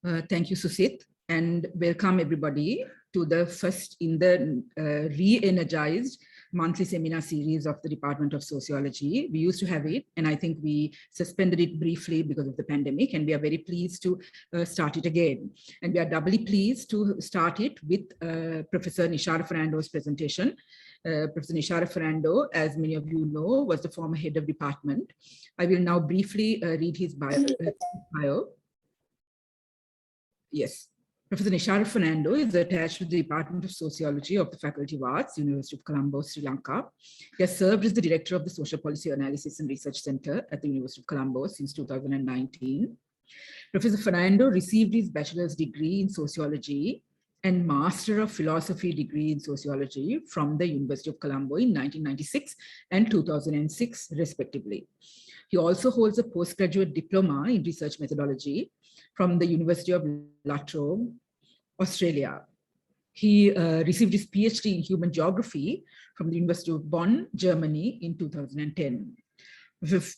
Thank you, Susit, and welcome everybody to the first in the re-energized monthly seminar series of the Department of Sociology. We used to have it, and I think we suspended it briefly because of the pandemic, and we are very pleased to start it again. And we are doubly pleased to start it with Professor Nishara Fernando's presentation. Professor Nishara Fernando, as many of you know, was the former head of department. I will now briefly read his bio. Yes. Professor Nishara Fernando is attached to the Department of Sociology of the Faculty of Arts, University of Colombo, Sri Lanka. He has served as the director of the Social Policy Analysis and Research Center at the University of Colombo since 2019. Professor Fernando received his bachelor's degree in sociology and Master of Philosophy degree in sociology from the University of Colombo in 1996 and 2006, respectively. He also holds a postgraduate diploma in research methodology from the University of La Trobe, Australia. He received his PhD in human geography from the University of Bonn, Germany in 2010.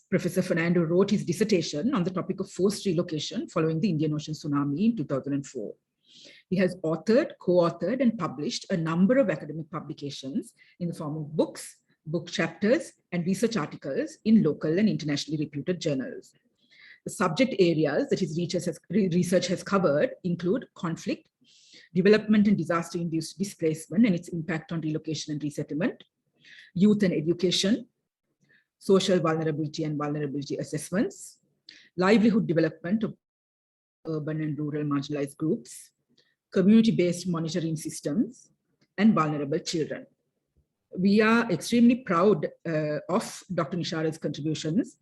Professor Fernando wrote his dissertation on the topic of forced relocation following the Indian Ocean tsunami in 2004. He has authored, co-authored, and published a number of academic publications in the form of books, book chapters, and research articles in local and internationally reputed journals. The subject areas that his research has covered include conflict, development and disaster-induced displacement and its impact on relocation and resettlement, youth and education, social vulnerability and vulnerability assessments, livelihood development of urban and rural marginalized groups, community-based monitoring systems, and vulnerable children. We are extremely proud of Dr. Nishara's contributions,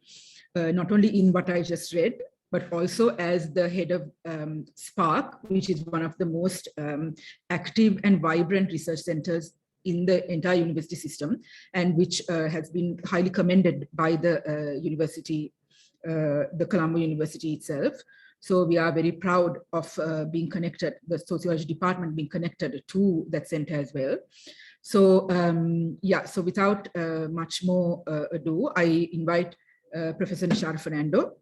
not only in what I just read, but also as the head of SPARK, which is one of the most active and vibrant research centers in the entire university system, and which has been highly commended by the university, the Colombo University itself. So we are very proud of being connected, the sociology department being connected to that center as well. So yeah, so without much more ado, I invite Professor Nishara Fernando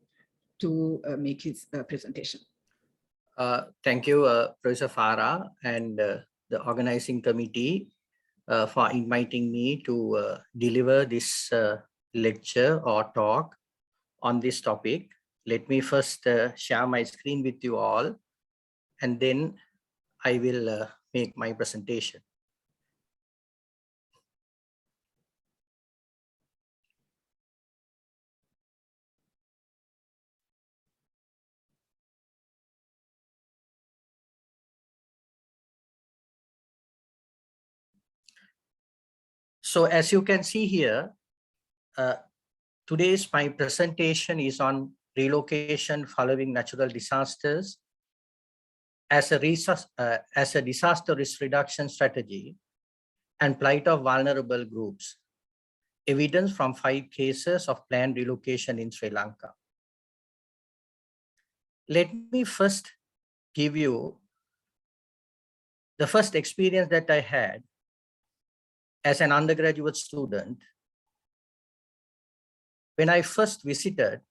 to make his presentation. Thank you, Professor Farah and the organizing committee for inviting me to deliver this lecture or talk on this topic. Let me first share my screen with you all, and then I will make my presentation. So as you can see here, today's my presentation is on relocation following natural disasters as a disaster risk reduction strategy and plight of vulnerable groups. Evidence from 5 cases of planned relocation in Sri Lanka. Let me first give you the first experience that I had as an undergraduate student when I first visited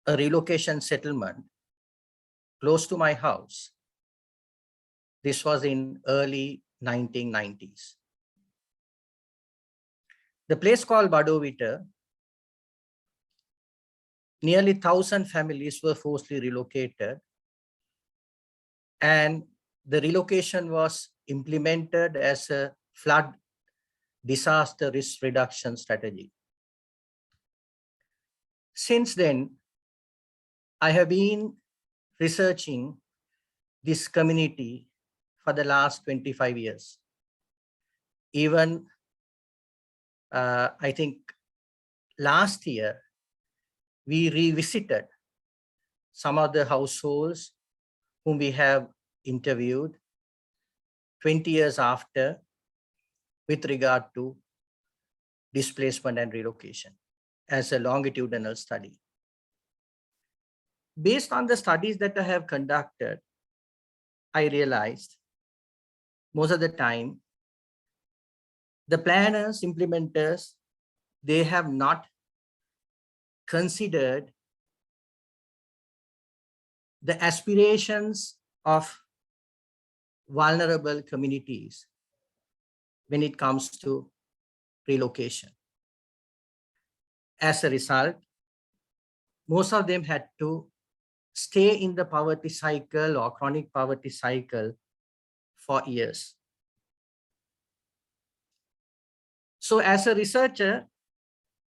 a relocation settlement close to my house. This was in early 1990s. The place called Badovita, nearly 1,000 families were forcibly relocated, and the relocation was implemented as a flood disaster risk reduction strategy. Since then, I have been researching this community for the last 25 years. Even, I think last year, we revisited some of the households whom we have interviewed 20 years after with regard to displacement and relocation as a longitudinal study. Based on the studies that I have conducted, I realized most of the time, the planners, implementers, they have not considered the aspirations of vulnerable communities when it comes to relocation. As a result, most of them had to stay in the poverty cycle or chronic poverty cycle for years. So as a researcher,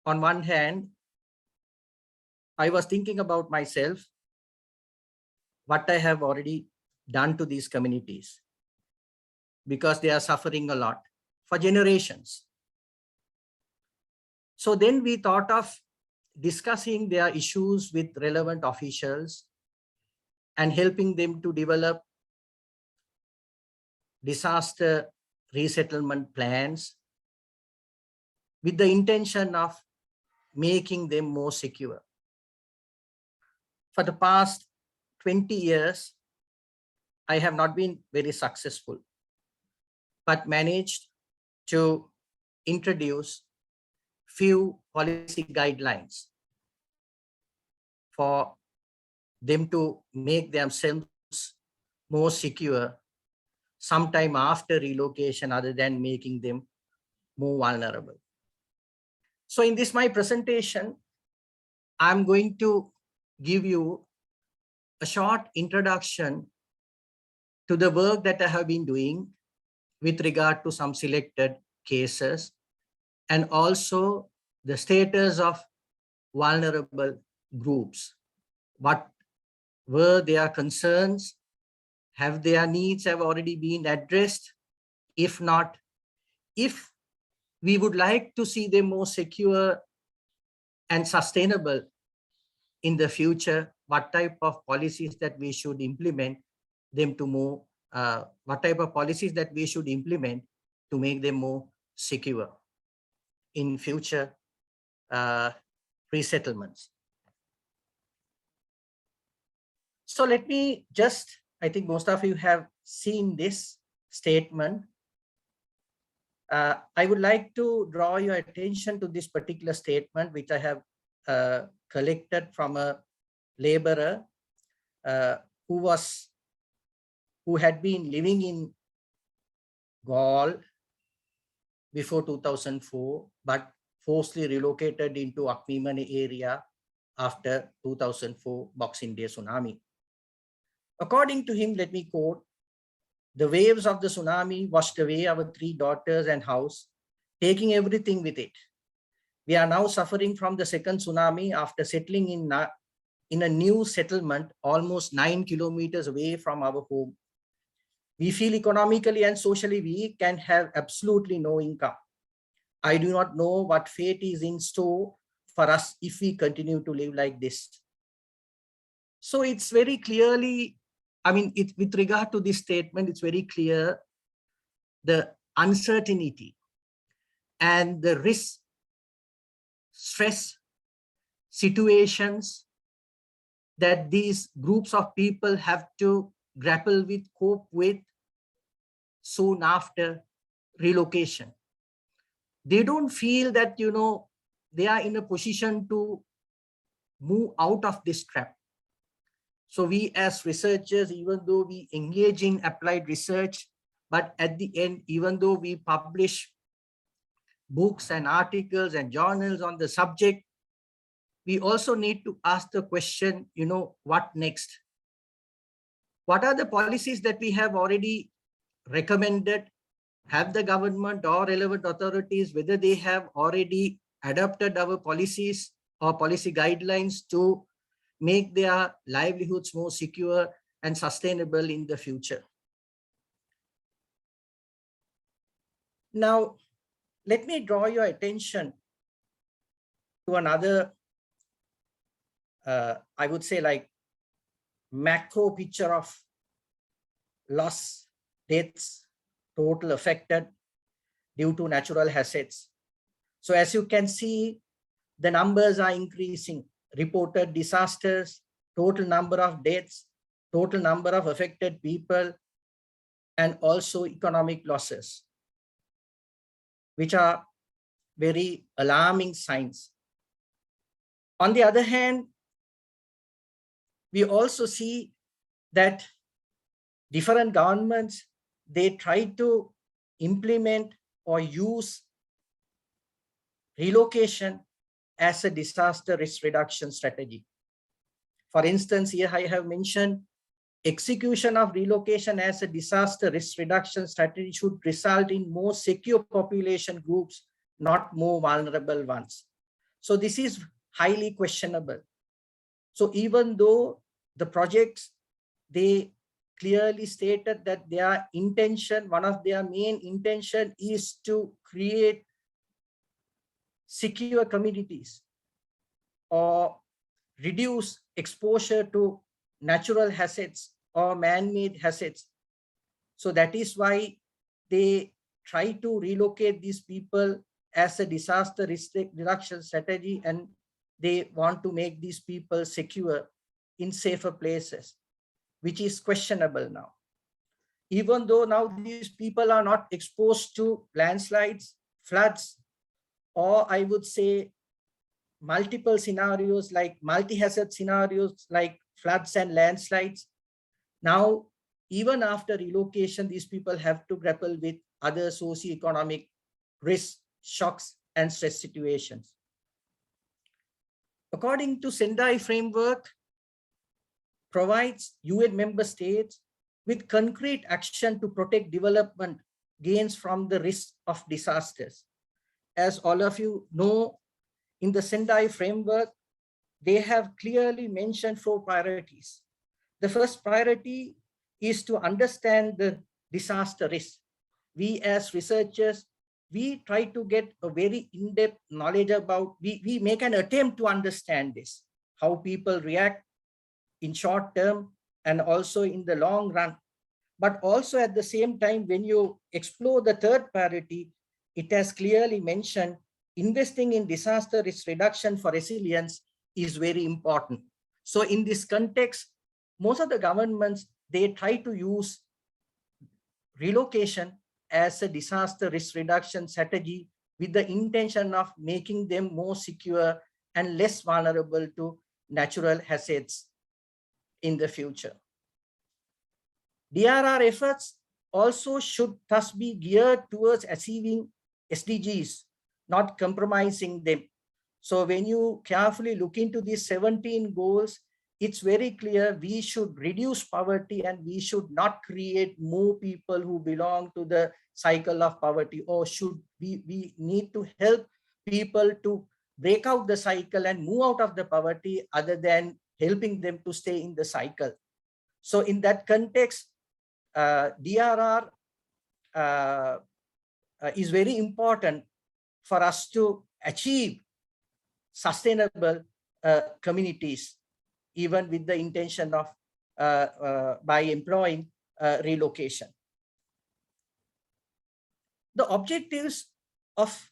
on one hand, I was thinking about myself, what I have already done to these communities, because they are suffering a lot for generations. So then we thought of discussing their issues with relevant officials and helping them to develop disaster resettlement plans with the intention of making them more secure. For the past 20 years, I have not been very successful, but managed to introduce few policy guidelines for them to make themselves more secure sometime after relocation, other than making them more vulnerable. So in this my presentation, I'm going to give you a short introduction to the work that I have been doing with regard to some selected cases, and also the status of vulnerable groups. What were their concerns? Have their needs have already been addressed? If not, if we would like to see them more secure and sustainable in the future, what type of policies that we should implement them to more, what type of policies that we should implement to make them more secure in future resettlements. So let me just, I think most of you have seen this statement. I would like to draw your attention to this particular statement, which I have collected from a laborer who had been living in Gaul before 2004, but forcibly relocated into Akmimane area after 2004 Boxing Day tsunami. According to him, let me quote, "The waves of the tsunami washed away our 3 daughters and house, taking everything with it. We are now suffering from the second tsunami after settling in a new settlement almost 9 kilometers away from our home. We feel economically and socially weak and have absolutely no income. I do not know what fate is in store for us if we continue to live like this." So it's very clearly, I mean, with regard to this statement, it's very clear the uncertainty and the risk, stress situations that these groups of people have to grapple with, cope with soon after relocation. They don't feel that, you know, they are in a position to move out of this trap. So we as researchers, even though we engage in applied research, but at the end, even though we publish books and articles and journals on the subject, we also need to ask the question, you know, what next? What are the policies that we have already recommended? Have the government or relevant authorities, whether they have already adopted our policies or policy guidelines to make their livelihoods more secure and sustainable in the future? Now, let me draw your attention to another, I would say, like macro picture of loss, deaths, total affected due to natural hazards. So as you can see, the numbers are increasing. Reported disasters, total number of deaths, total number of affected people, and also economic losses, which are very alarming signs. On the other hand, we also see that different governments, they try to implement or use relocation as a disaster risk reduction strategy. For instance, here I have mentioned execution of relocation as a disaster risk reduction strategy should result in more secure population groups, not more vulnerable ones. So this is highly questionable. So even though the projects, they clearly stated that their intention, one of their main intention is to create secure communities or reduce exposure to natural hazards or man-made hazards. So that is why they try to relocate these people as a disaster risk reduction strategy, and they want to make these people secure in safer places, which is questionable now. Even though now these people are not exposed to landslides, floods, or I would say multiple scenarios like multi-hazard scenarios like floods and landslides. Now, even after relocation, these people have to grapple with other socio-economic risks, shocks, and stress situations. According to Sendai framework, provides UN member states with concrete action to protect development gains from the risk of disasters. As all of you know, in the Sendai framework, they have clearly mentioned 4 priorities. The first priority is to understand the disaster risk. We as researchers, we try to get a very in-depth knowledge about, we make an attempt to understand this, how people react in short term and also in the long run. But also at the same time, when you explore the third priority, it has clearly mentioned investing in disaster risk reduction for resilience is very important. So in this context, most of the governments, they try to use relocation as a disaster risk reduction strategy with the intention of making them more secure and less vulnerable to natural hazards in the future. DRR efforts also should thus be geared towards achieving SDGs, not compromising them. So when you carefully look into these 17 goals, it's very clear we should reduce poverty and we should not create more people who belong to the cycle of poverty, or should we need to help people to break out the cycle and move out of the poverty other than helping them to stay in the cycle. So in that context, DRR is very important for us to achieve sustainable communities, even with the intention of by employing relocation. The objectives of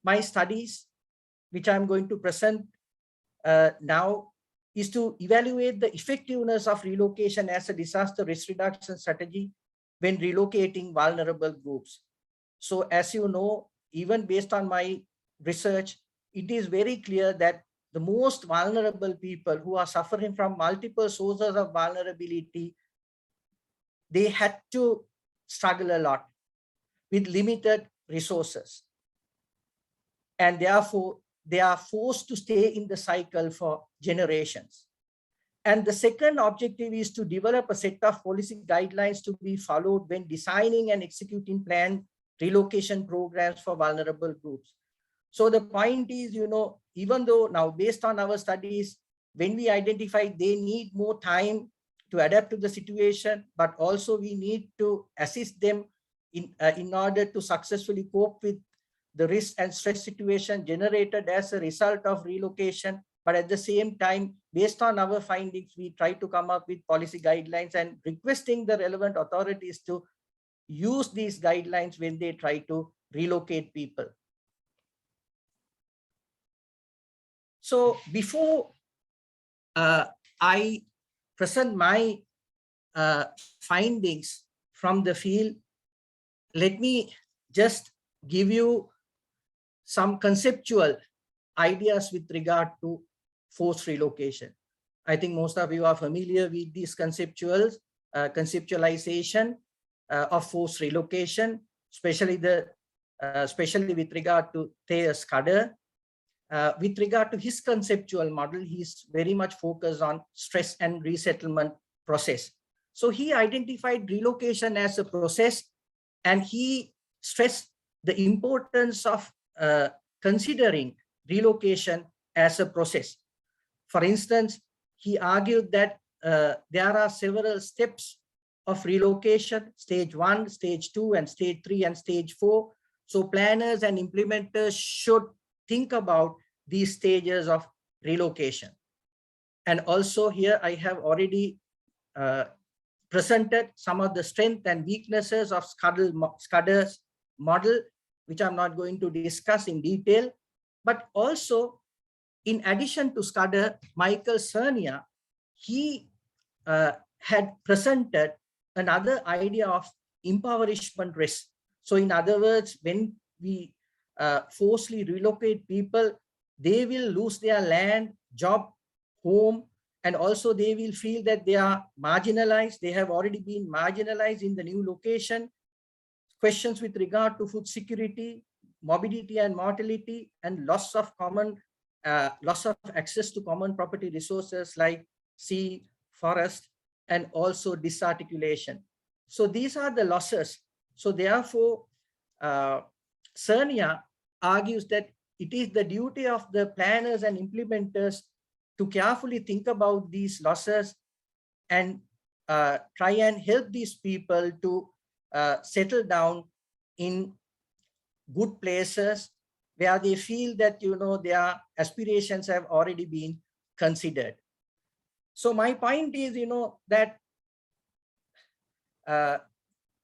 my studies, which I'm going to present now, is to evaluate the effectiveness of relocation as a disaster risk reduction strategy when relocating vulnerable groups. So as you know, even based on my research, it is very clear that the most vulnerable people who are suffering from multiple sources of vulnerability, they had to struggle a lot with limited resources. And therefore, they are forced to stay in the cycle for generations. And the second objective is to develop a set of policy guidelines to be followed when designing and executing planned relocation programs for vulnerable groups. So the point is, you know, even though now based on our studies, when we identify they need more time to adapt to the situation, but also we need to assist them in order to successfully cope with the risk and stress situation generated as a result of relocation. But at the same time, based on our findings, we try to come up with policy guidelines and requesting the relevant authorities to use these guidelines when they try to relocate people. So before I present my findings from the field, let me just give you some conceptual ideas with regard to forced relocation. I think most of you are familiar with these conceptualization of forced relocation, especially with regard to Thea Scudder. With regard to his conceptual model, he's very much focused on stress and resettlement process. So he identified relocation as a process, and he stressed the importance of considering relocation as a process. For instance, he argued that there are several steps of relocation: stage 1, stage 2, and stage 3, and stage 4. So planners and implementers should think about these stages of relocation. And also here I have already presented some of the strengths and weaknesses of Scudder's model, which I'm not going to discuss in detail. But also, in addition to Scudder, Michael Cernia, he had presented another idea of impoverishment risk. So in other words, when we forcibly relocate people, they will lose their land, job, home, and also they will feel that they are marginalized. They have already been marginalized in the new location. Questions with regard to food security, morbidity and mortality, and loss of access to common property resources like sea, forest, and also disarticulation. So these are the losses. So therefore, Cernia argues that it is the duty of the planners and implementers to carefully think about these losses and try and help these people to settle down in good places where they feel that, you know, their aspirations have already been considered. So my point is, you know, that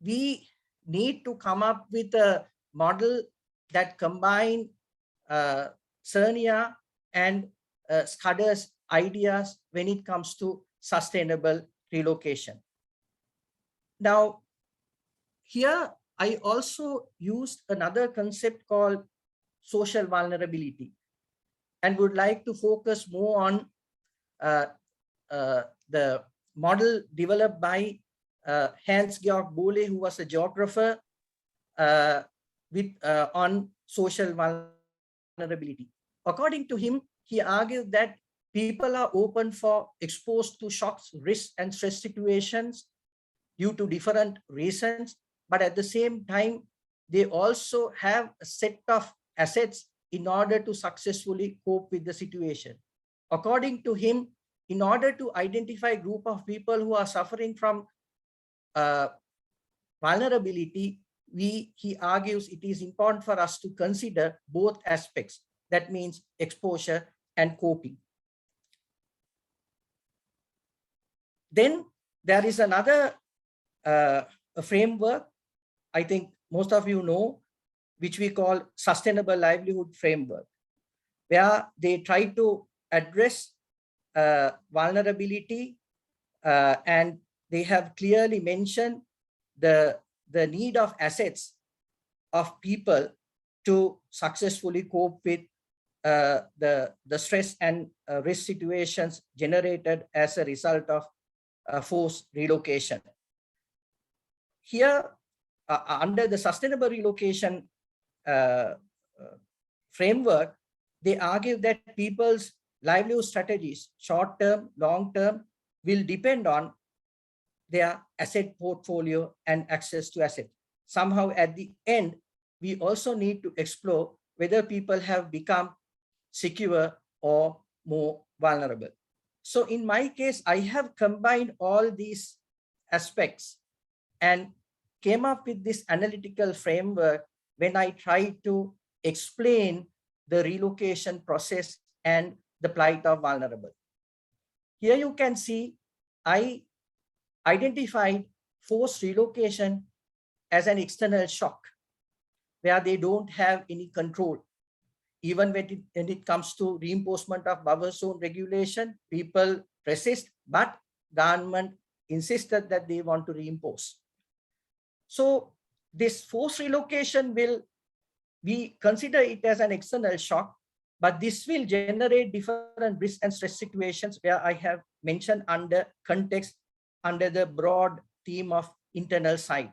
we need to come up with a model that combine Cernia and Scudder's ideas when it comes to sustainable relocation. Now, here I also used another concept called social vulnerability, and would like to focus more on the model developed by Hans-Georg Bohle, who was a geographer on social vulnerability. According to him, he argued that people are open for exposed to shocks, risks, and stress situations due to different reasons, but at the same time, they also have a set of assets in order to successfully cope with the situation. According to him, in order to identify a group of people who are suffering from vulnerability, he argues it is important for us to consider both aspects. That means exposure and coping. Then there is another framework, I think most of you know, which we call sustainable livelihood framework, where they try to address vulnerability, and they have clearly mentioned the need of assets of people to successfully cope with the stress and risk situations generated as a result of forced relocation. Here, under the sustainable relocation framework, they argue that people's livelihood strategies, short-term, long-term, will depend on their asset portfolio and access to assets. Somehow at the end, we also need to explore whether people have become secure or more vulnerable. So in my case, I have combined all these aspects and came up with this analytical framework when I tried to explain the relocation process and the plight of vulnerable. Here you can see I identified forced relocation as an external shock where they don't have any control. Even when it comes to reinforcement of buffer zone regulation, people resist, but government insisted that they want to reimpose. So this forced relocation we consider it as an external shock, but this will generate different risk and stress situations where I have mentioned under context, under the broad theme of internal side.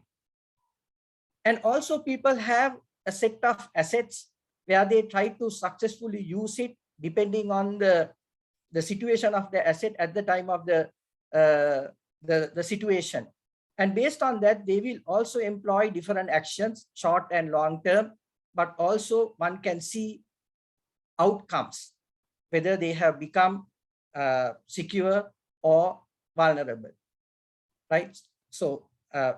And also people have a set of assets where they try to successfully use it depending on the situation of the asset at the time of the situation. And based on that, they will also employ different actions, short and long term, but also one can see outcomes, whether they have become secure or vulnerable, right? So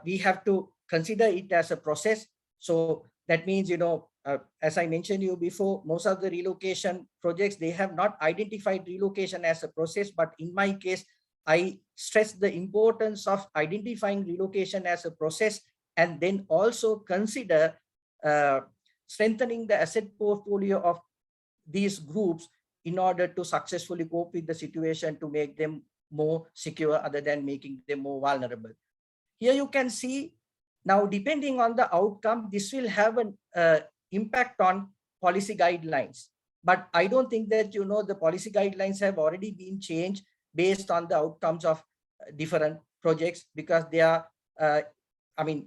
we have to consider it as a process. So that means, as I mentioned you before, most of the relocation projects, they have not identified relocation as a process, but in my case, I stress the importance of identifying relocation as a process and then also consider strengthening the asset portfolio of these groups in order to successfully cope with the situation to make them more secure other than making them more vulnerable. Here you can see now, depending on the outcome, this will have an impact on policy guidelines. But I don't think that, the policy guidelines have already been changed based on the outcomes of different projects, because they are,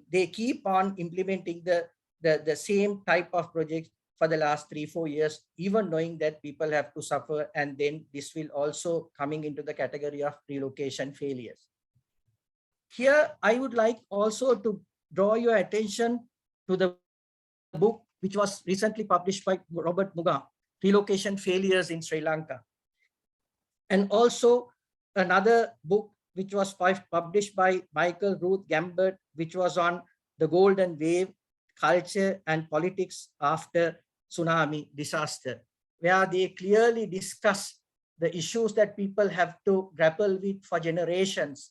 they keep on implementing the same type of projects for the last 3-4 years, even knowing that people have to suffer. And then this will also coming into the category of relocation failures. Here, I would like also to draw your attention to the book which was recently published by Robert Muga, Relocation Failures in Sri Lanka. And also another book which was published by Michael Ruth Gambert, which was on the Golden Wave, Culture and Politics After Tsunami Disaster, where they clearly discuss the issues that people have to grapple with for generations.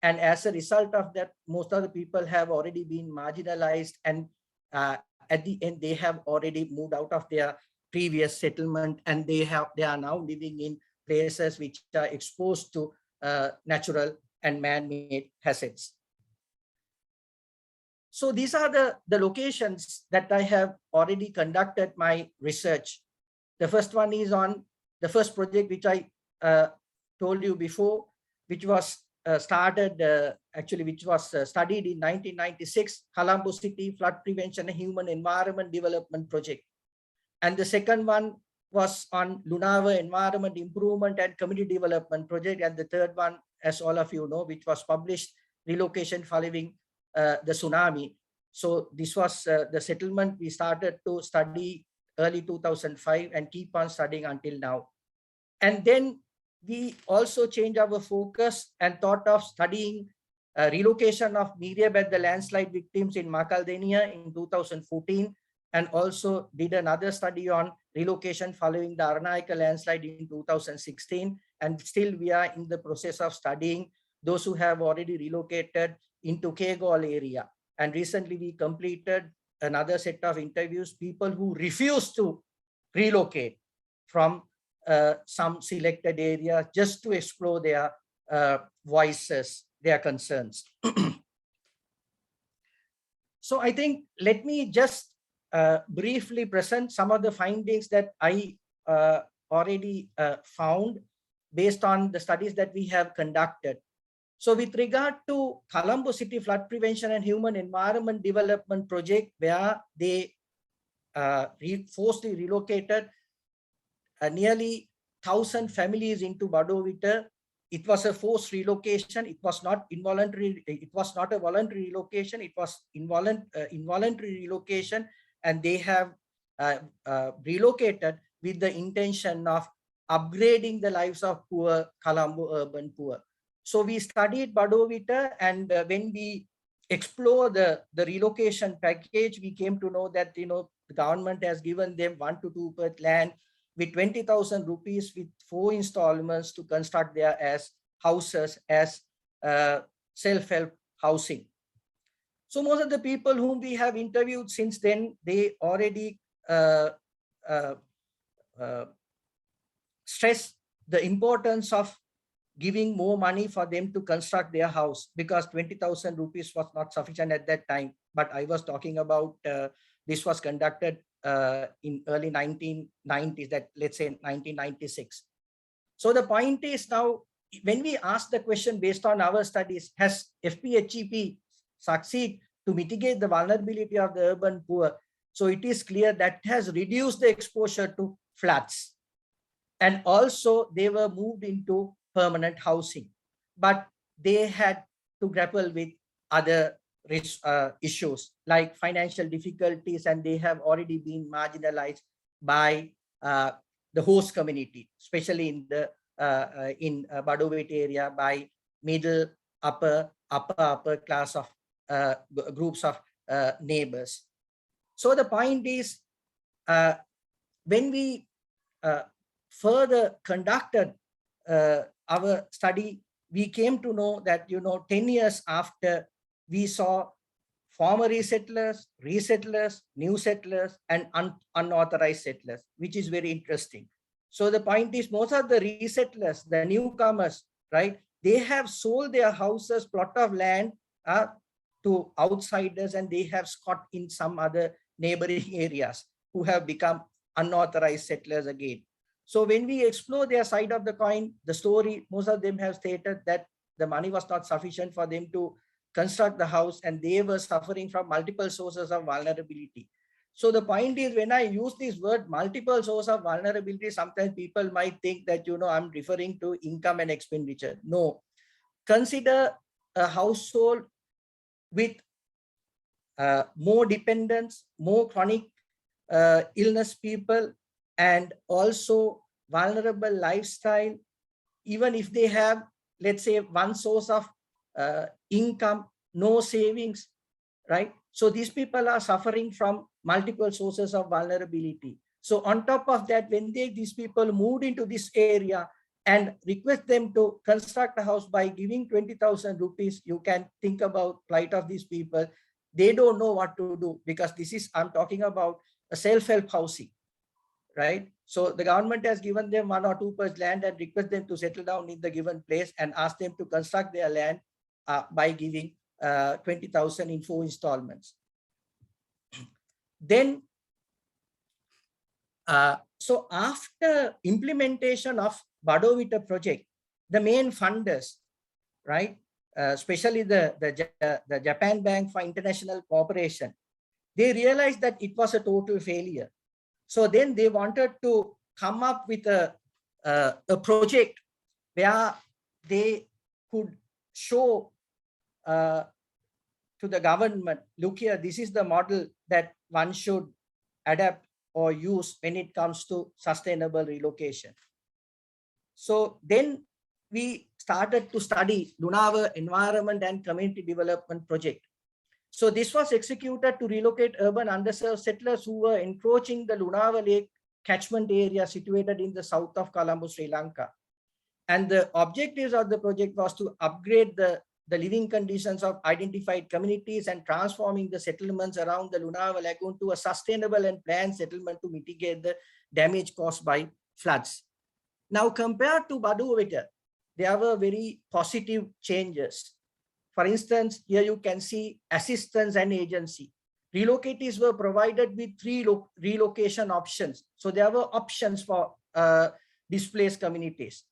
And as a result of that, most of the people have already been marginalized, and at the end, they have already moved out of their previous settlement, and they are now living in places which are exposed to natural and man-made hazards. So these are the locations that I have already conducted my research. The first one is on the first project which I told you before, which was studied in 1996, Colombo City Flood Prevention and Human Environment Development Project. And the second one was on Dunawa Environment Improvement and Community Development Project. And the third one, as all of you know, which was published, Relocation Following the Tsunami. So this was the settlement we started to study early 2005 and keep on studying until now. And then we also changed our focus and thought of studying relocation of Miriabad, the landslide victims in Macaldenia in 2014, and also did another study on relocation following the Aranayaka landslide in 2016. And still we are in the process of studying those who have already relocated into Kegol area. And recently we completed another set of interviews, people who refuse to relocate from some selected area just to explore their voices, their concerns. So I think, let me just briefly present some of the findings that I already found based on the studies that we have conducted. So with regard to Colombo City Flood Prevention and Human Environment Development Project, where they forcibly relocated nearly 1,000 families into Badovita. It was a forced relocation. It was not involuntary. It was not a voluntary relocation. It was involuntary relocation, and they have relocated with the intention of upgrading the lives of poor Colombo urban poor. So we studied Badovita, and when we explore the relocation package, we came to know that the government has given them 1 to 2 per land with 20,000 rupees with 4 installments to construct their houses as self-help housing. So most of the people whom we have interviewed since then, they already stress the importance of giving more money for them to construct their house, because 20,000 rupees was not sufficient at that time. But I was talking about this was conducted in early 1990s, that let's say 1996. So the point is now when we ask the question based on our studies, has FPHEP succeed to mitigate the vulnerability of the urban poor? So it is clear that has reduced the exposure to floods. And also they were moved into permanent housing, but they had to grapple with other issues like financial difficulties, and they have already been marginalized by the host community, especially in the Badovit area, by middle, upper class of groups of neighbors. So the point is, when we further conducted our study, we came to know that 10 years after, we saw former resettlers, new settlers, and unauthorized settlers, which is very interesting. So the point is, most of the resettlers, the newcomers, right, they have sold their houses, plot of land to outsiders, and they have squat in some other neighboring areas who have become unauthorized settlers again. So when we explore their side of the coin, the story, most of them have stated that the money was not sufficient for them to construct the house, and they were suffering from multiple sources of vulnerability. So the point is, when I use this word multiple source of vulnerability, sometimes people might think that, I'm referring to income and expenditure. No, consider a household with more dependents, more chronic illness people, and also vulnerable lifestyle. Even if they have, let's say, one source of income, no savings, right? So these people are suffering from multiple sources of vulnerability. So on top of that, when these people moved into this area and request them to construct a house by giving 20,000 rupees, you can think about plight of these people. They don't know what to do, because I'm talking about a self-help housing, right? So the government has given them 1 or 2 per land and request them to settle down in the given place and ask them to construct their land by giving 20,000 in 4 installments. Then, so after implementation of Badovita project, the main funders, right, especially the Japan Bank for International Cooperation, they realized that it was a total failure. So then they wanted to come up with a project where they could show to the government, look here, this is the model that one should adapt or use when it comes to sustainable relocation. So then we started to study Dunawa Environment and Community Development Project. So this was executed to relocate urban underserved settlers who were encroaching the Dunawa Lake catchment area situated in the south of Colombo, Sri Lanka. And the objectives of the project was to upgrade the living conditions of identified communities and transforming the settlements around the Dunawa Lagoon to a sustainable and planned settlement to mitigate the damage caused by floods. Now, compared to Badovita, there were very positive changes. For instance, here you can see assistance and agency. Relocatees were provided with 3 relocation options. So there were options for displaced communities.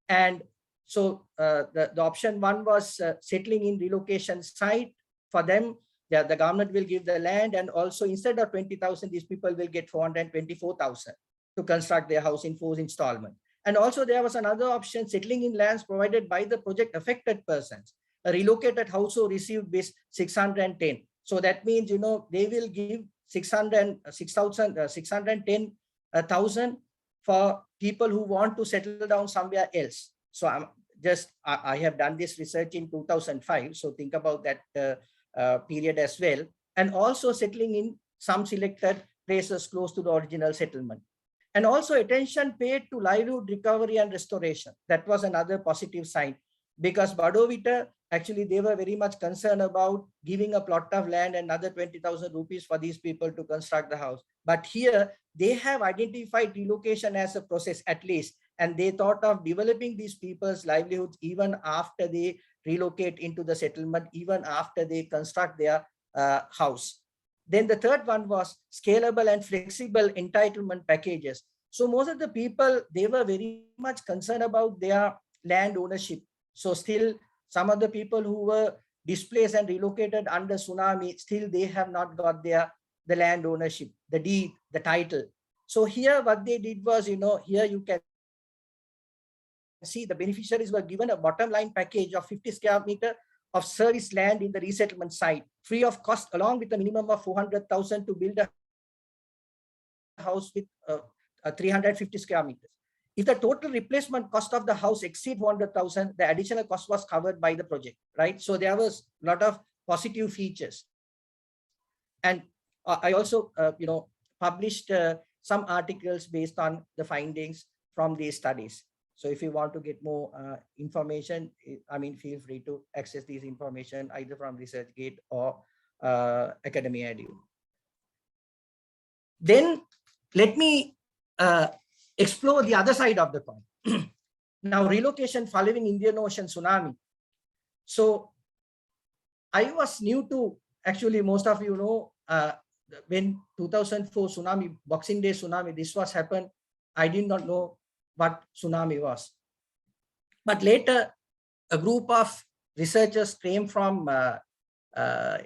And so the option 1 was settling in relocation site. For them, the government will give the land, and also instead of 20,000, these people will get 424,000 to construct their house in 4 installments. And also there was another option, settling in lands provided by the project affected persons. A relocated household received base 610. So that means, they will give 610,000 for people who want to settle down somewhere else. So I have done this research in 2005. So think about that period as well. And also settling in some selected places close to the original settlement. And also attention paid to livelihood recovery and restoration. That was another positive sign, because Badovita, actually, they were very much concerned about giving a plot of land and another 20,000 rupees for these people to construct the house. But here, they have identified relocation as a process at least, and they thought of developing these people's livelihoods even after they relocate into the settlement, even after they construct their house. Then the third one was scalable and flexible entitlement packages. So most of the people, they were very much concerned about their land ownership. So still some of the people who were displaced and relocated under tsunami, still they have not got the land ownership, the deed, the title. So here what they did was, here you can see the beneficiaries were given a bottom line package of 50 square meter of service land in the resettlement site, free of cost, along with a minimum of 400,000 to build a house with 350 square meters. If the total replacement cost of the house exceed 400,000, the additional cost was covered by the project, right? So there was a lot of positive features. And I also, published some articles based on the findings from these studies. So if you want to get more information, feel free to access these information either from ResearchGate or Academia Edu. Then let me explore the other side of the coin. Now, relocation following Indian Ocean tsunami. So I was new to, actually most of you know, when 2004 tsunami, Boxing Day tsunami, this was happened, I did not know what tsunami was. But later, a group of researchers came from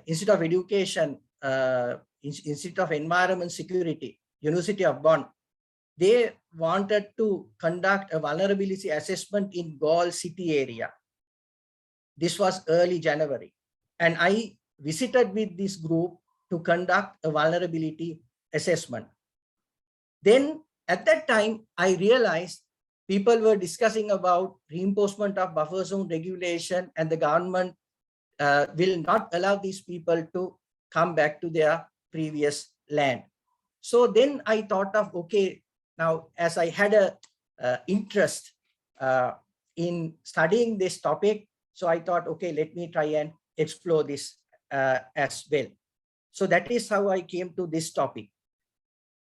Institute of Education, Institute of Environment Security, University of Bonn. They wanted to conduct a vulnerability assessment in Galle city area. This was early January. And I visited with this group to conduct a vulnerability assessment. Then at that time, I realized people were discussing about reinforcement of buffer zone regulation, and the government will not allow these people to come back to their previous land. So then I thought of, okay, now as I had a interest in studying this topic, so I thought, okay, let me try and explore this as well. So that is how I came to this topic.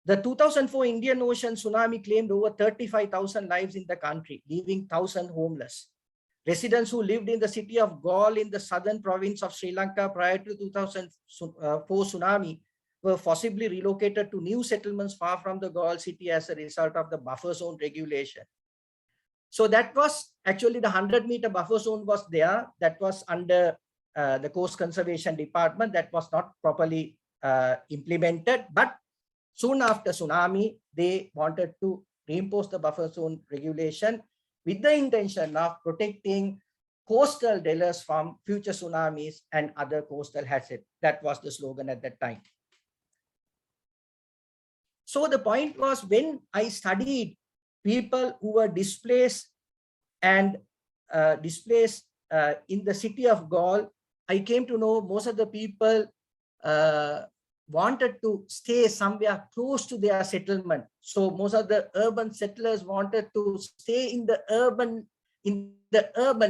The 2004 Indian Ocean tsunami claimed over 35,000 lives in the country, leaving 1,000 homeless. Residents who lived in the city of Galle in the southern province of Sri Lanka prior to 2004 tsunami were forcibly relocated to new settlements far from the Galle city as a result of the buffer zone regulation. So that was actually the 100-meter buffer zone was there. That was under the Coast Conservation Department. That was not properly implemented. But soon after tsunami, they wanted to reimpose the buffer zone regulation with the intention of protecting coastal dwellers from future tsunamis and other coastal hazards. That was the slogan at that time. So the point was, when I studied people who were displaced and in the city of Galle, I came to know most of the people wanted to stay somewhere close to their settlement. So most of the urban settlers wanted to stay in the urban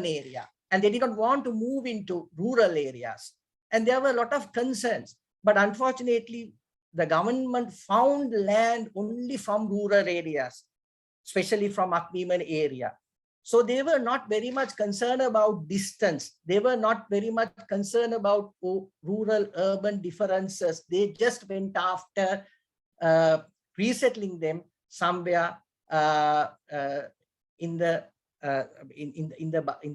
area, and they did not want to move into rural areas. And there were a lot of concerns, but unfortunately, the government found land only from rural areas, especially from Akmiman area. So they were not very much concerned about distance. They were not very much concerned about rural-urban differences. They just went after resettling them somewhere in the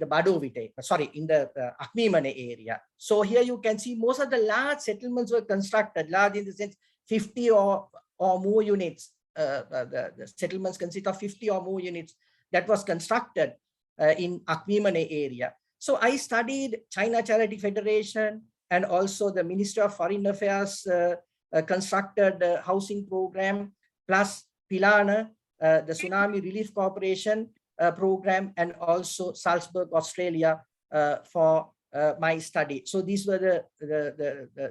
Badovite, sorry, in the Akmimane area. So here you can see most of the large settlements were constructed, large in the sense 50 or more units. The settlements consist of 50 or more units that was constructed in Akmimane area. So I studied China Charity Federation and also the Ministry of Foreign Affairs constructed housing program, plus Pilana, the Tsunami Relief Corporation program, and also Salzburg, Australia for my study. So these were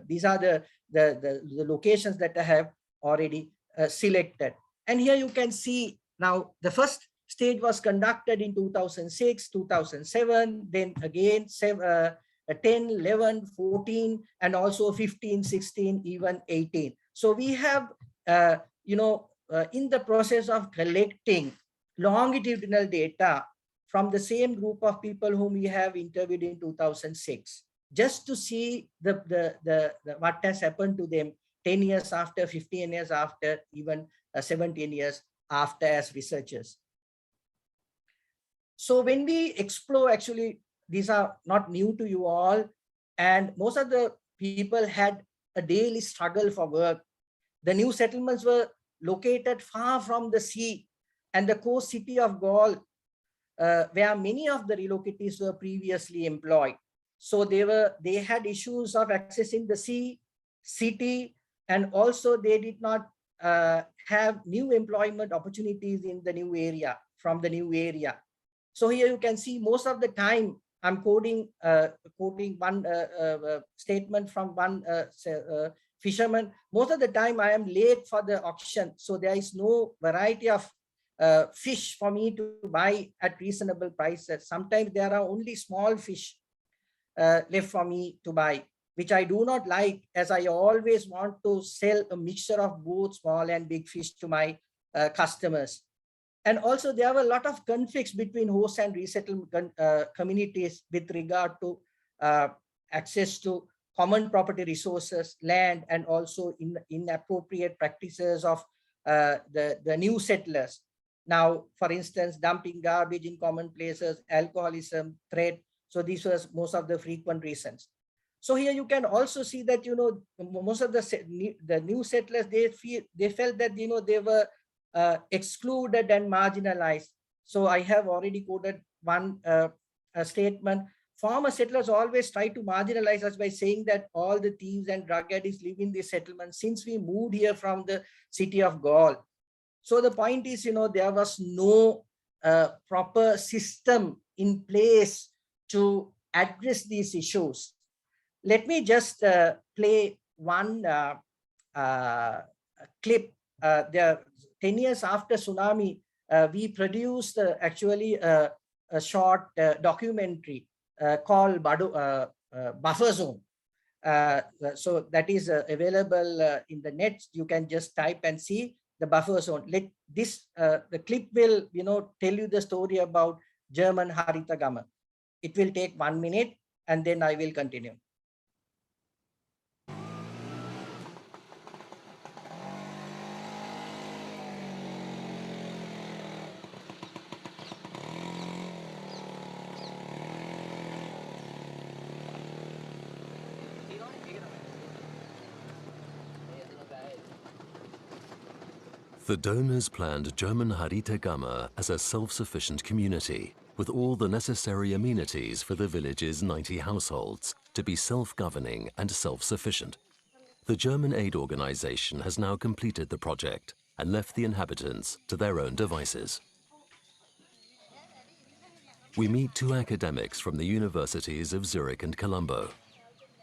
these are the locations that I have already selected. And here you can see now the first stage was conducted in 2006, 2007, then again 10, 11, 14, and also 15, 16, even 18. So we have, in the process of collecting longitudinal data from the same group of people whom we have interviewed in 2006, just to see what has happened to them 10 years after, 15 years after, even 17 years after as researchers. So when we explore, actually, these are not new to you all. And most of the people had a daily struggle for work. The new settlements were located far from the sea and the coast city of Gaul, where many of the relocatees were previously employed. So they had issues of accessing the city, and also they did not have new employment opportunities in the new area, from the new area. So here you can see most of the time I'm quoting one statement from one fisherman. Most of the time I am late for the auction, so there is no variety of fish for me to buy at reasonable prices. Sometimes there are only small fish left for me to buy, which I do not like, as I always want to sell a mixture of both small and big fish to my customers. And also there were a lot of conflicts between host and resettlement communities with regard to access to common property resources, land, and also inappropriate practices of the new settlers. Now, for instance, dumping garbage in common places, alcoholism, threat. So these were most of the frequent reasons. So here you can also see that, most of the new settlers, they felt that, they were excluded and marginalized. So I have already quoted one statement. Former settlers always try to marginalize us by saying that all the thieves and drug addicts live in this settlement since we moved here from the city of Gaul. So the point is, there was no proper system in place to address these issues. Let me just play one clip. There, 10 years after tsunami, we produced actually a short documentary called Buffer Zone. So that is available in the net. You can just type and see the buffer zone. The clip will, tell you the story about German Haritagama. It will take 1 minute and then I will continue. The donors planned German Haritagama as a self-sufficient community with all the necessary amenities for the village's 90 households to be self-governing and self-sufficient. The German aid organization has now completed the project and left the inhabitants to their own devices. We meet two academics from the universities of Zurich and Colombo.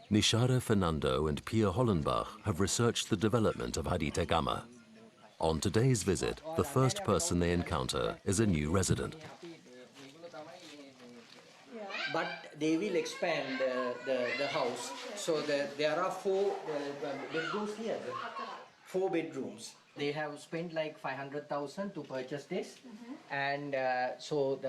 Nishara Fernando and Pia Hollenbach have researched the development of Haritagama. On today's visit, the first person they encounter is a new resident. But they will expand the house. So there are 4 bedrooms here. 4 bedrooms. They have spent like 500,000 to purchase this. And so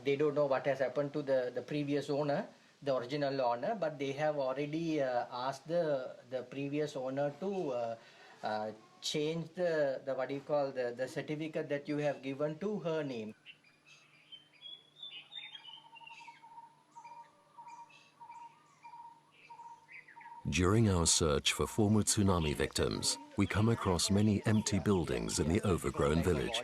they don't know what has happened to the previous owner, the original owner, but they have already asked the previous owner to change the certificate that you have given to her name. During our search for former tsunami victims, we come across many empty buildings in the overgrown village.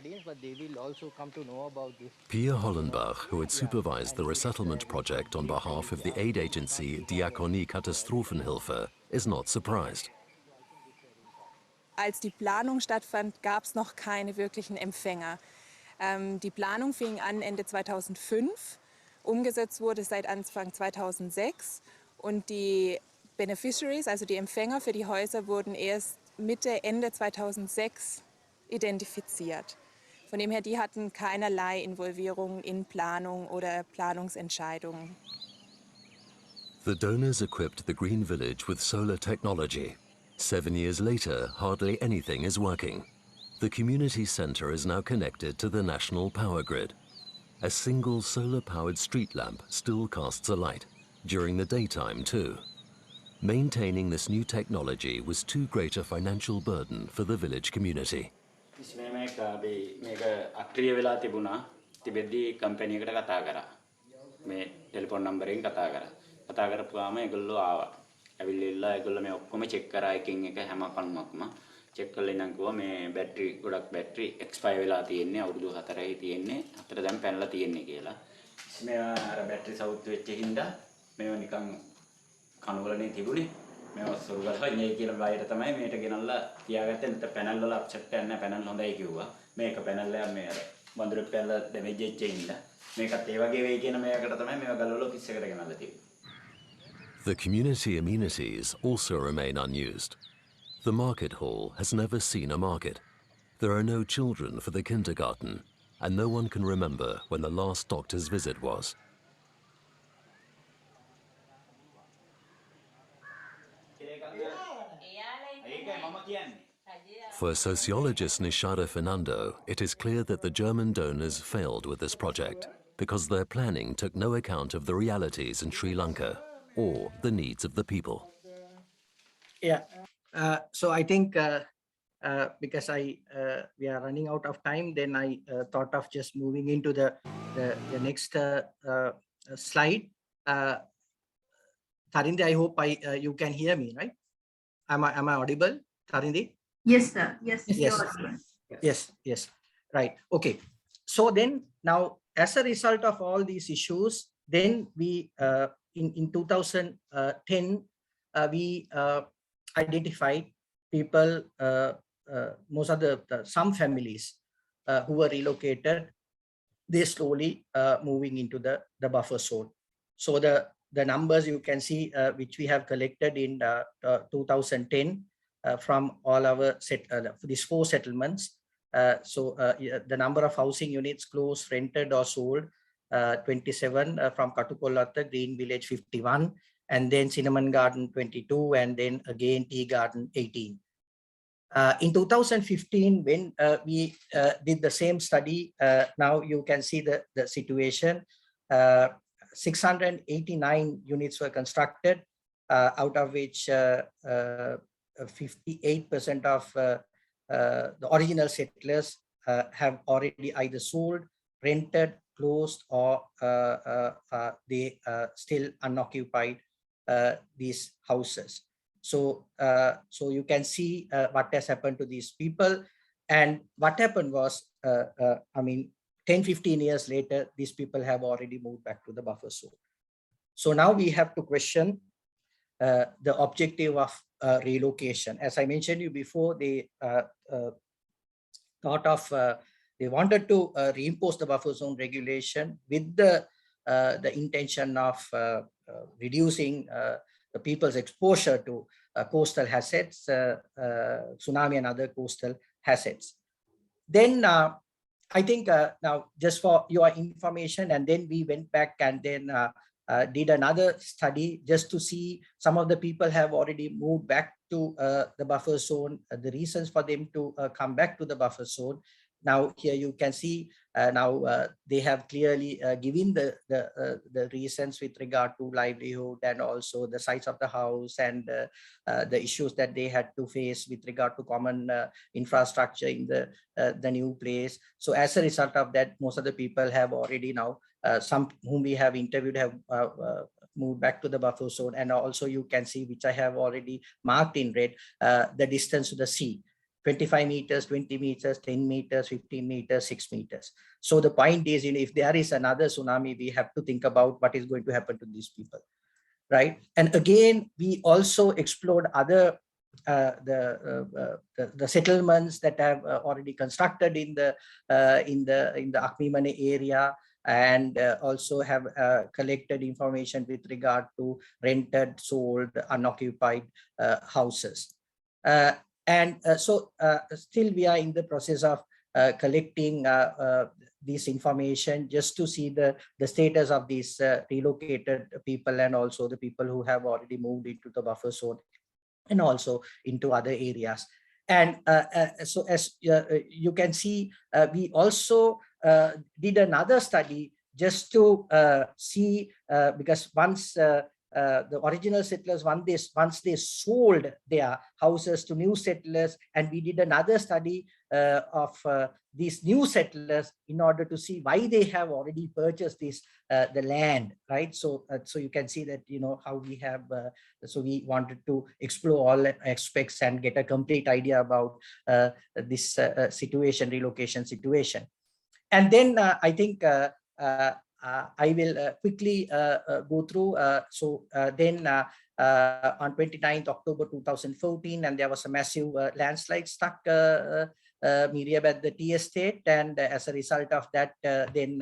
Pia Hollenbach, who had supervised the resettlement project on behalf of the aid agency Diakonie Katastrophenhilfe, is not surprised. Als die Planung stattfand, gab es noch keine wirklichen Empfänger. Die Planung fing an Ende 2005, umgesetzt wurde seit Anfang 2006 und die Beneficiaries, also die Empfänger für die Häuser, wurden erst Mitte, Ende 2006 identifiziert. Von dem her, die hatten keinerlei Involvierung in Planung oder Planungsentscheidungen. The donors equipped the Green Village with solar technology. 7 years later, hardly anything is working. The community center is now connected to the national power grid. A single solar-powered street lamp still casts a light, during the daytime too. Maintaining this new technology was too great a financial burden for the village community. තිබෙද්දී company එකට කතා කරා. මේ telephone නම්බරයෙන් කතා කරා. කතා කරපුවාම ඒගොල්ලෝ ආවා. ඇවිල්ලා ඒගොල්ලෝ මේ ඔක්කොම චෙක් කරා එකින් එක හැම කණුවක්ම. චෙක් කරලා ඉඳන් කිව්වා මේ බැටරි ගොඩක් බැටරි එක්ස්පයර් වෙලා තියෙන්නේ අවුරුදු 4යි තියෙන්නේ. 4 දැන් පැනලා තියෙන්නේ කියලා. මේවා අර බැටරි සවුත් වෙච්ච හින්දා මේවා නිකන් කණුවලනේ තිබුණේ. මේවා සොරු ගලවා ඉන්නේ කියලා බාහිර තමයි මේකට ගෙනල්ලා තියාගත්තේ. නැත්නම් පැනල් වල අප්සෙට් එකක් නැහැ. පැනල් හොඳයි කිව්වා. මේක පැනල් එක මේ අර වඳුරෙක් පැනලා ඩැමේජ් වෙච්ච හින්දා මේකත් ඒ වගේ වෙයි කියන මේකට තමයි මේවා ගලවලා ඔෆිස් එකට ගෙනල්ලා තියෙන්නේ. The community amenities also remain unused. The market hall has never seen a market. There are no children for the kindergarten, and no one can remember when the last doctor's visit was. For sociologist Nishara Fernando, it is clear that the German donors failed with this project because their planning took no account of the realities in Sri Lanka or the needs of the people. Yeah. So I think because we are running out of time, then I thought of just moving into the next slide. Tharindi, I hope you can hear me, right? Am I audible, Tharindi? Yes, sir. Yes. Yes. Yes. Right. Okay. So then now, as a result of all these issues, then we in 2010 we identified people, most of some families who were relocated. They slowly moving into the buffer zone. So the numbers you can see which we have collected in 2010 from all our these 4 settlements. So the number of housing units closed, rented or sold, 27, from Katukollata, Green Village 51, and then Cinnamon Garden 22, and then again Tea Garden 18. In 2015, when we did the same study, now you can see the situation. 689 units were constructed, out of which 58% of the original settlers have already either sold, rented, closed, or they still unoccupied these houses. So you can see what has happened to these people. And what happened was, 10-15 years later, these people have already moved back to the buffer zone. So now we have to question the objective of relocation. As I mentioned you before, they thought of they wanted to reimpose the buffer zone regulation with the intention of reducing the people's exposure to coastal hazards, tsunami and other coastal hazards. Then I think now, just for your information, and then we went back and then did another study just to see some of the people have already moved back to the buffer zone, the reasons for them to come back to the buffer zone. Now here you can see now they have clearly given the reasons with regard to livelihood and also the size of the house and the issues that they had to face with regard to common infrastructure in the new place. So as a result of that, most of the people have already now, some whom we have interviewed have moved back to the buffer zone. And also you can see, which I have already marked in red, the distance to the sea. 25 meters, 20 meters, 10 meters, 15 meters, 6 meters. So the point is, if there is another tsunami, we have to think about what is going to happen to these people, right? And again, we also explored other the settlements that have already constructed in the Akmimane area, and also have collected information with regard to rented, sold, unoccupied houses. So still we are in the process of collecting this information just to see the status of these relocated people, and also the people who have already moved into the buffer zone and also into other areas. And so as you can see, we also did another study just to see, because once the original settlers, once they sold their houses to new settlers, and we did another study of these new settlers in order to see why they have already purchased this the land, right? So so you can see that, you know, how we have so we wanted to explore all aspects and get a complete idea about this situation, relocation situation. And then I think I will quickly go through. Then on 29th October 2014, and there was a massive landslide struck Miriam at the tea estate, and as a result of that, then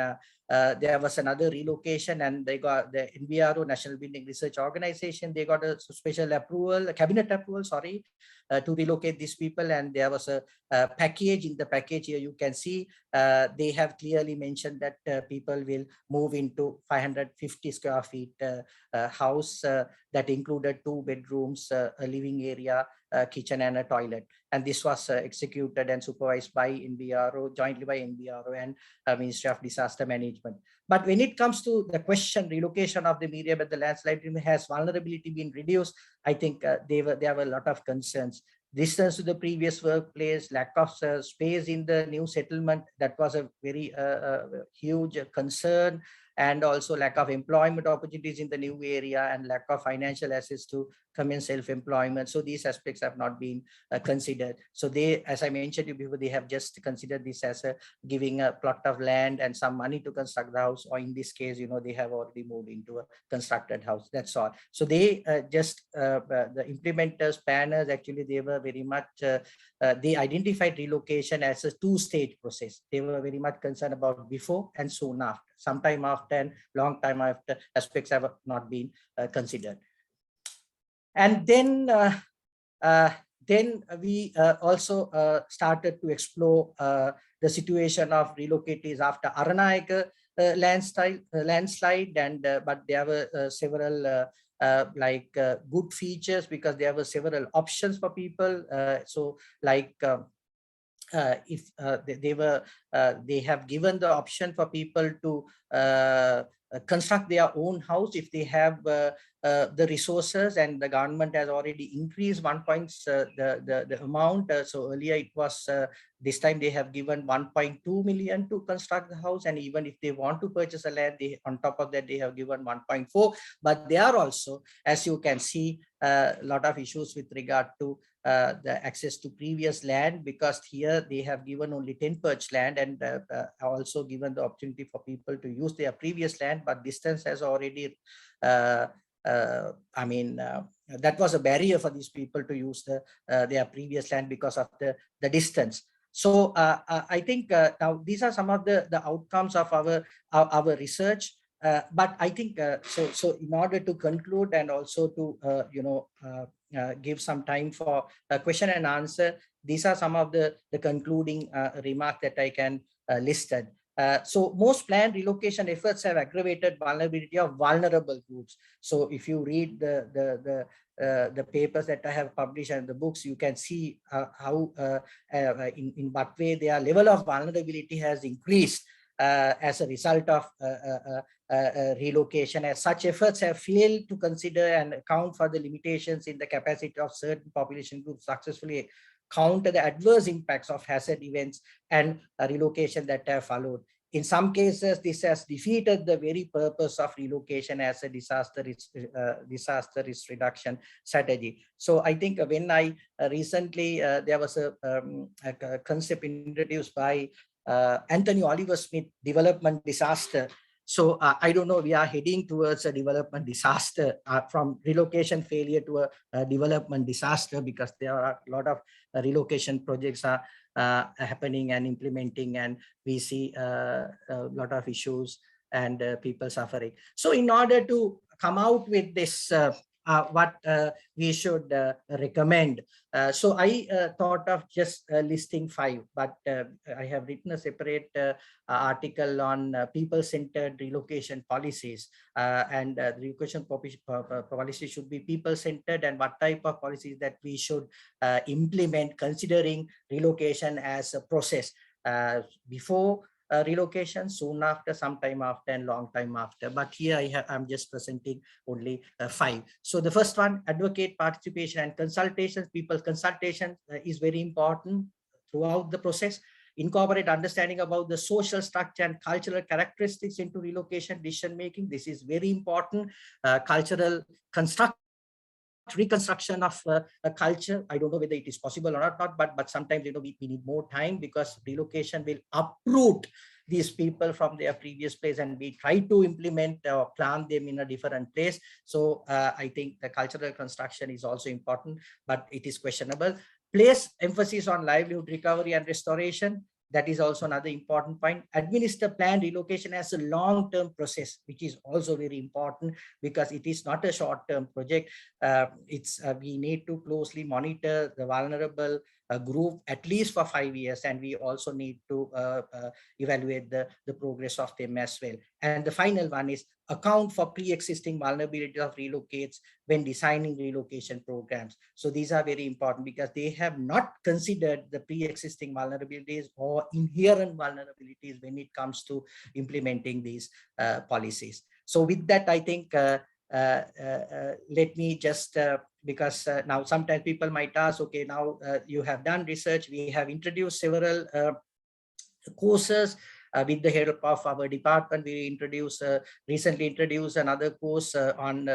there was another relocation, and they got the NBRO, National Building Research Organization, they got a special approval, a cabinet approval, sorry, to relocate these people. And there was a package. In the package here you can see they have clearly mentioned that people will move into 550 square feet house that included 2 bedrooms, a living area, kitchen and a toilet. And this was executed and supervised by NBRO, jointly by NBRO and Ministry of Disaster Management. But when it comes to the question, relocation of the Miriam at the landslide, has vulnerability been reduced? I think there were a lot of concerns. Distance to the previous workplace, lack of space in the new settlement, that was a very huge concern, and also lack of employment opportunities in the new area, and lack of financial assets to commence self-employment. So these aspects have not been considered. So they, as I mentioned to you before, they have just considered this as giving a plot of land and some money to construct the house, or in this case, you know, they have already moved into a constructed house. That's all. So they just the implementers, planners, actually they were very much they identified relocation as a 2-stage process. They were very much concerned about before and soon after. Sometime after and long time after aspects have not been considered. And then we also started to explore the situation of relocatees after Aranayaka landslide, and but there were several good features, because there were several options for people. So like if they have given the option for people to construct their own house if they have the resources, and the government has already increased the amount. So earlier it was this time they have given 1.2 million to construct the house, and even if they want to purchase a land, they on top of that they have given 1.4. But there are also, as you can see, a lot of issues with regard to the access to previous land, because here they have given only 10 perch land, and also given the opportunity for people to use their previous land, but distance has already that was a barrier for these people to use their previous land because of the distance. So I think now these are some of the outcomes of our research. But I think so in order to conclude, and also to give some time for question and answer, these are some of the concluding remarks that I can listed. So most planned relocation efforts have aggravated vulnerability of vulnerable groups. So if you read the papers that I have published and the books, you can see how in what way their level of vulnerability has increased as a result of relocation, as such efforts have failed to consider and account for the limitations in the capacity of certain population groups successfully counter the adverse impacts of hazard events and relocation that have followed. In some cases, this has defeated the very purpose of relocation as a disaster risk reduction strategy. So I think when I recently, there was a concept introduced by Anthony Oliver Smith, development disaster. So I don't know, we are heading towards a development disaster, from relocation failure to a development disaster, because there are a lot of relocation projects are happening and implementing, and we see a lot of issues and people suffering. So in order to come out with this, what we should recommend. So I thought of just listing 5, but I have written a separate article on people-centered relocation policies, and the relocation policy should be people-centered, and what type of policies that we should implement, considering relocation as a process before relocation, soon after, sometime after, and long time after. But here I'm just presenting only 5. So the first one, advocate participation and consultations. People's consultation is very important. throughout the process. Incorporate understanding about the social structure and cultural characteristics into relocation decision making. This is very important. Cultural reconstruction of a culture. I don't know whether it is possible or not, but sometimes we need more time, because relocation will uproot these people from their previous place, and we try to implement or plant them in a different place. So I think the cultural construction is also important, but it is questionable. Place emphasis on livelihood recovery and restoration. That is also another important point. Administer planned relocation as a long-term process, which is also very important, because it is not a short-term project. We need to closely monitor the vulnerable group at least for 5 years, and we also need to evaluate the progress of them as well. And the final one is account for pre-existing vulnerability of relocates when designing relocation programs. So these are very important, because they have not considered the pre-existing vulnerabilities or inherent vulnerabilities when it comes to implementing these policies. So with that, I think let me just, because now sometimes people might ask, okay, now you have done research, we have introduced several courses. With the help of our department, we recently introduced another course on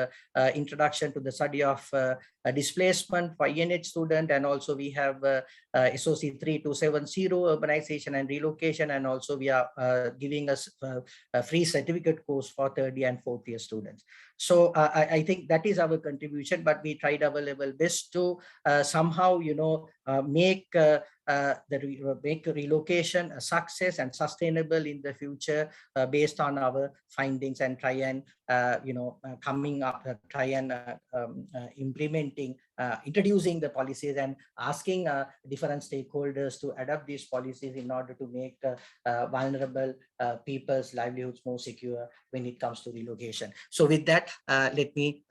introduction to the study of displacement for ENH student, and also we have SOC 3270 urbanization and relocation, and also we are giving us a free certificate course for third year and fourth year students. So I think that is our contribution, but we tried our level best to somehow make relocation a success and sustainable in the future, based on our findings, and try and implementing, introducing the policies and asking different stakeholders to adopt these policies in order to make vulnerable people's livelihoods more secure when it comes to relocation. So with that, let me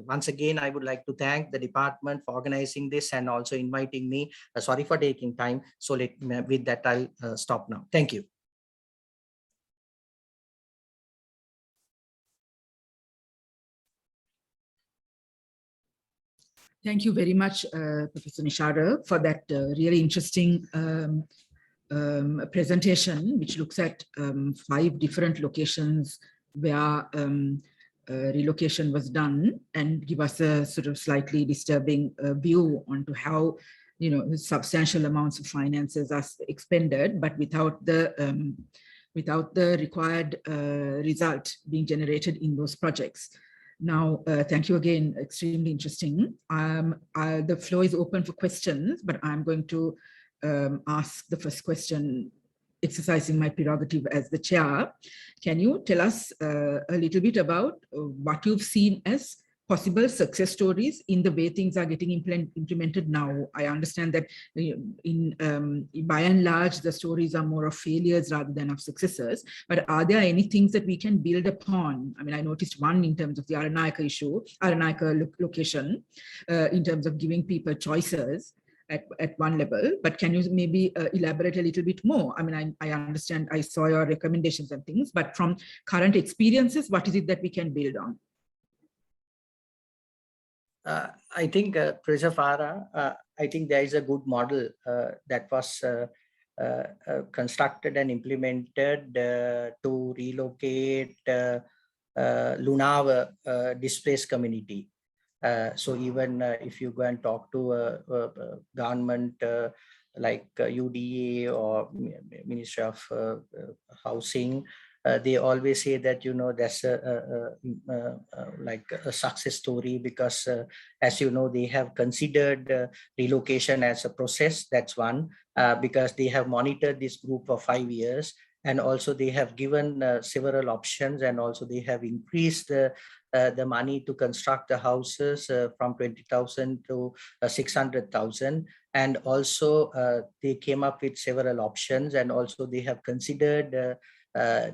once again, I would like to thank the department for organizing this and also inviting me. Sorry for taking time. So with that, I'll stop now. Thank you. Thank you very much, Professor Nishara, for that really interesting presentation, which looks at 5 different locations where relocation was done, and give us a sort of slightly disturbing view onto how substantial amounts of finances are expended, but without the required result being generated in those projects. Now, thank you again, extremely interesting. The floor is open for questions, but I'm going to ask the first question, exercising my prerogative as the chair. Can you tell us a little bit about what you've seen as possible success stories in the way things are getting implemented now? I understand that by and large, the stories are more of failures rather than of successes, but are there any things that we can build upon? I mean, I noticed one in terms of the Aranayaka location, in terms of giving people choices at one level, but can you maybe elaborate a little bit more? I mean, I understand, I saw your recommendations and things, but from current experiences, what is it that we can build on? I think, Professor Farah, I think there is a good model that was constructed and implemented to relocate Dunawa displaced community. So even if you go and talk to a government like UDA or Ministry of Housing, they always say that that's like a success story, because as you know, they have considered relocation as a process. That's one, because they have monitored this group for 5 years, and also they have given several options, and also they have increased the money to construct the houses from 20,000 to 600,000. And also they came up with several options, and also they have considered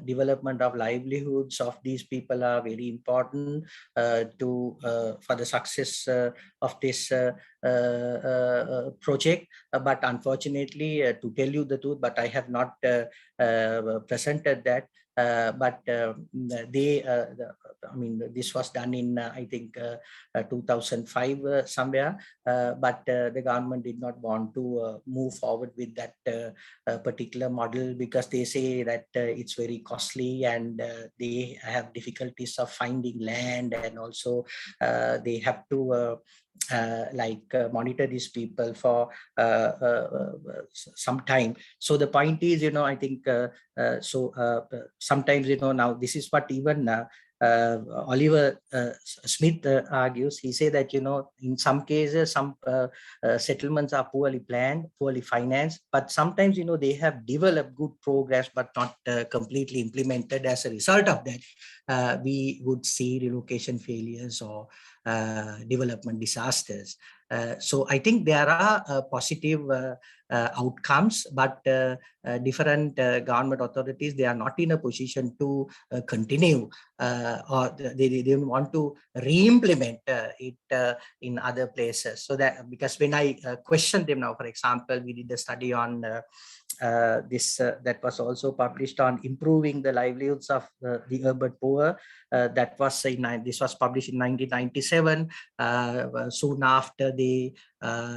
development of livelihoods of these people are very important for the success of this project. But unfortunately, to tell you the truth, but I have not presented that. but they, I mean, this was done in, I think, 2005 somewhere, but the government did not want to move forward with that particular model because they say that it's very costly and they have difficulties of finding land, and also they have to monitor these people for some time. So the point is, I think sometimes, now this is what even Oliver Smith argues. He said that, in some cases, some settlements are poorly planned, poorly financed, but sometimes, they have developed good progress, but not completely implemented. As a result of that, we would see relocation failures or development disasters. So I think there are positive outcomes, but different government authorities, they are not in a position to continue or they want to re-implement it in other places. So that, because when I question them now, for example, we did a study on this that was also published on improving the livelihoods of the urban poor. That was this was published in 1997. Soon after they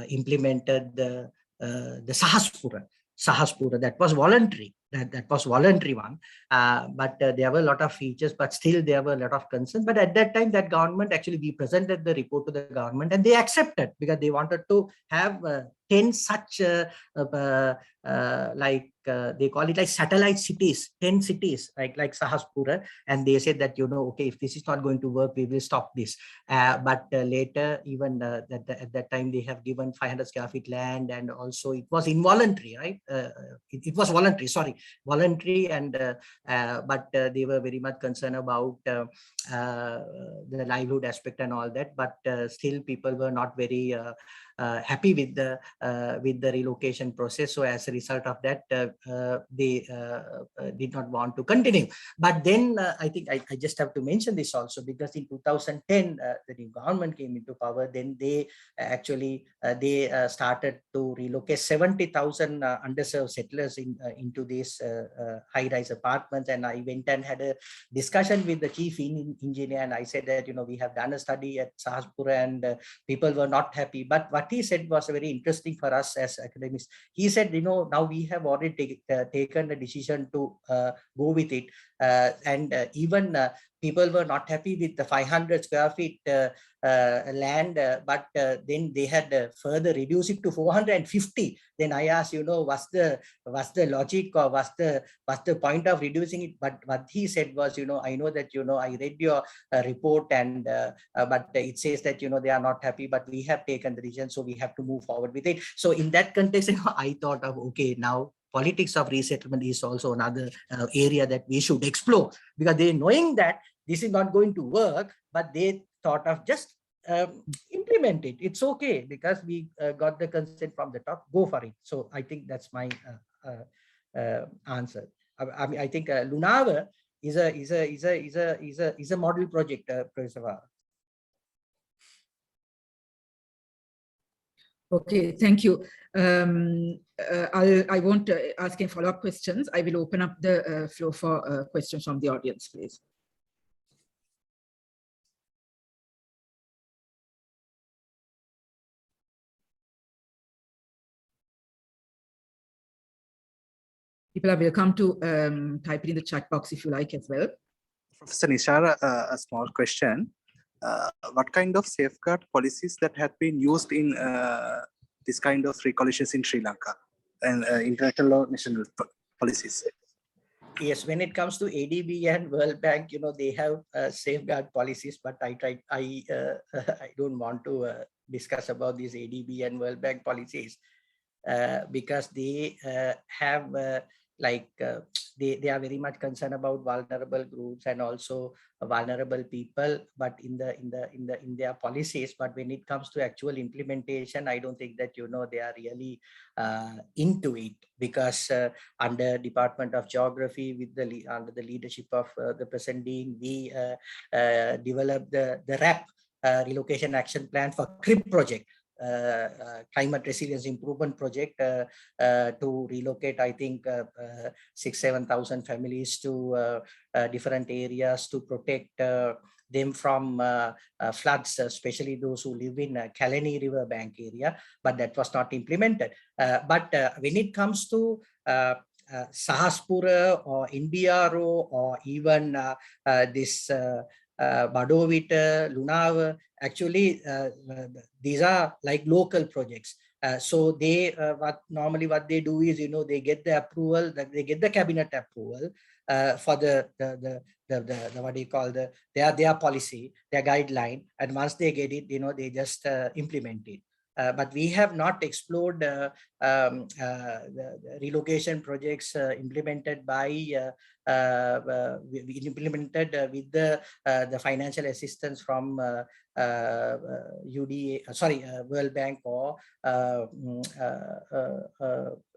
implemented the Sahaspura, that was voluntary. That was voluntary one, but there were a lot of features, but still there were a lot of concerns. But at that time, that government, actually, we presented the report to the government, and they accepted because they wanted to have 10 such they call it like satellite cities, 10 cities like Sahaspura, and they said that, okay, if this is not going to work, we will stop this. But later, even at that time, they have given 500 square feet land, and also it was involuntary, right? It was voluntary, sorry, voluntary, and but they were very much concerned about the livelihood aspect and all that. But still, people were not very happy with the relocation process. So as a result of that, they did not want to continue. But then I think I just have to mention this also, because in 2010, the new government came into power. Then they actually they started to relocate 70,000 underserved settlers into these high-rise apartments. And I went and had a discussion with the chief engineer, and I said that, we have done a study at Sahaspura, and people were not happy. But what he said was very interesting for us as academics. He said, now we have already taken a decision to go with it, and even people were not happy with the 500 square feet land, but then they had further reduced it to 450. Then I asked, what's the logic, or what's the point of reducing it? But what he said was, I know that, I read your report, and but it says that, they are not happy, but we have taken the decision, so we have to move forward with it. So in that context, I thought of, okay, now politics of resettlement is also another area that we should explore, because they, knowing that this is not going to work, but they thought of just implement it. It's okay, because we got the consent from the top, go for it. So I think that's my answer. I mean, I think Dunawa is a model project, Professor Vara. Okay, thank you. I won't ask any follow-up questions. I will open up the floor for questions from the audience, please. People are welcome to type it in the chat box if you like as well. Professor Nishara, a small question. What kind of safeguard policies that have been used in this kind of relocations in Sri Lanka, and international or national policies? Yes, when it comes to ADB and World Bank, they have safeguard policies, but I don't want to discuss about these ADB and World Bank policies because they have they are very much concerned about vulnerable groups and also vulnerable people, but in their policies. But when it comes to actual implementation, I don't think that they are really into it, because under Department of Geography, with under the leadership of the present dean, we developed the RAP, Relocation Action Plan for CRIP project. climate resilience improvement project to relocate, I think, 6,000-7,000 families to different areas to protect them from floods, especially those who live in Kalani River bank area, but that was not implemented. But when it comes to Sahaspura or Indiaro or even this Badovita, Dunawa, actually these are like local projects. So they normally what they do is, they get the approval, that they get the cabinet approval for the what do you call, their policy, their guideline, and once they get it, they just implement it. But we have not explored the relocation projects implemented by with the financial assistance from UDA, World Bank or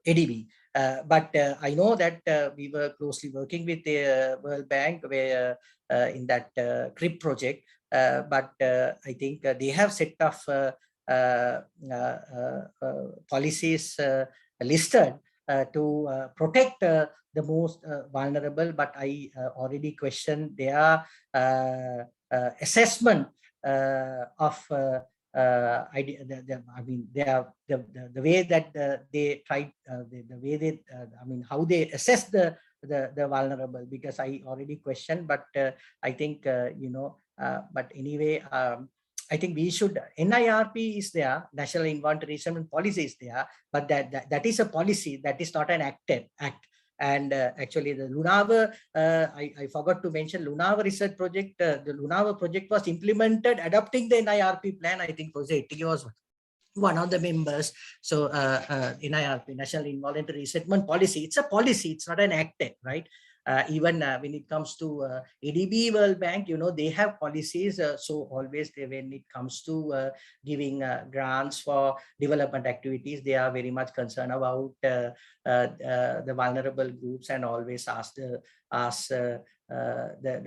ADB. But I know that we were closely working with the World Bank where in that CRIP project, but I think they have set off policies listed to protect the most vulnerable, but I already questioned their assessment of I mean, the way that they tried, the way they, I mean, how they assess the vulnerable, because I already questioned, but I think, but anyway, I think we should, NIRP is there, National Inventory Policy is there, but that is a policy, that is not an act. And actually the Dunawa, I forgot to mention Dunawa research project. The Dunawa project was implemented adopting the NIRP plan. I think Jose was one of the members. So NIRP, National Involuntary Resettlement Policy, it's a policy, it's not an act, right? Even when it comes to ADB, World Bank, they have policies. So always when it comes to giving grants for development activities, they are very much concerned about the vulnerable groups, and always ask the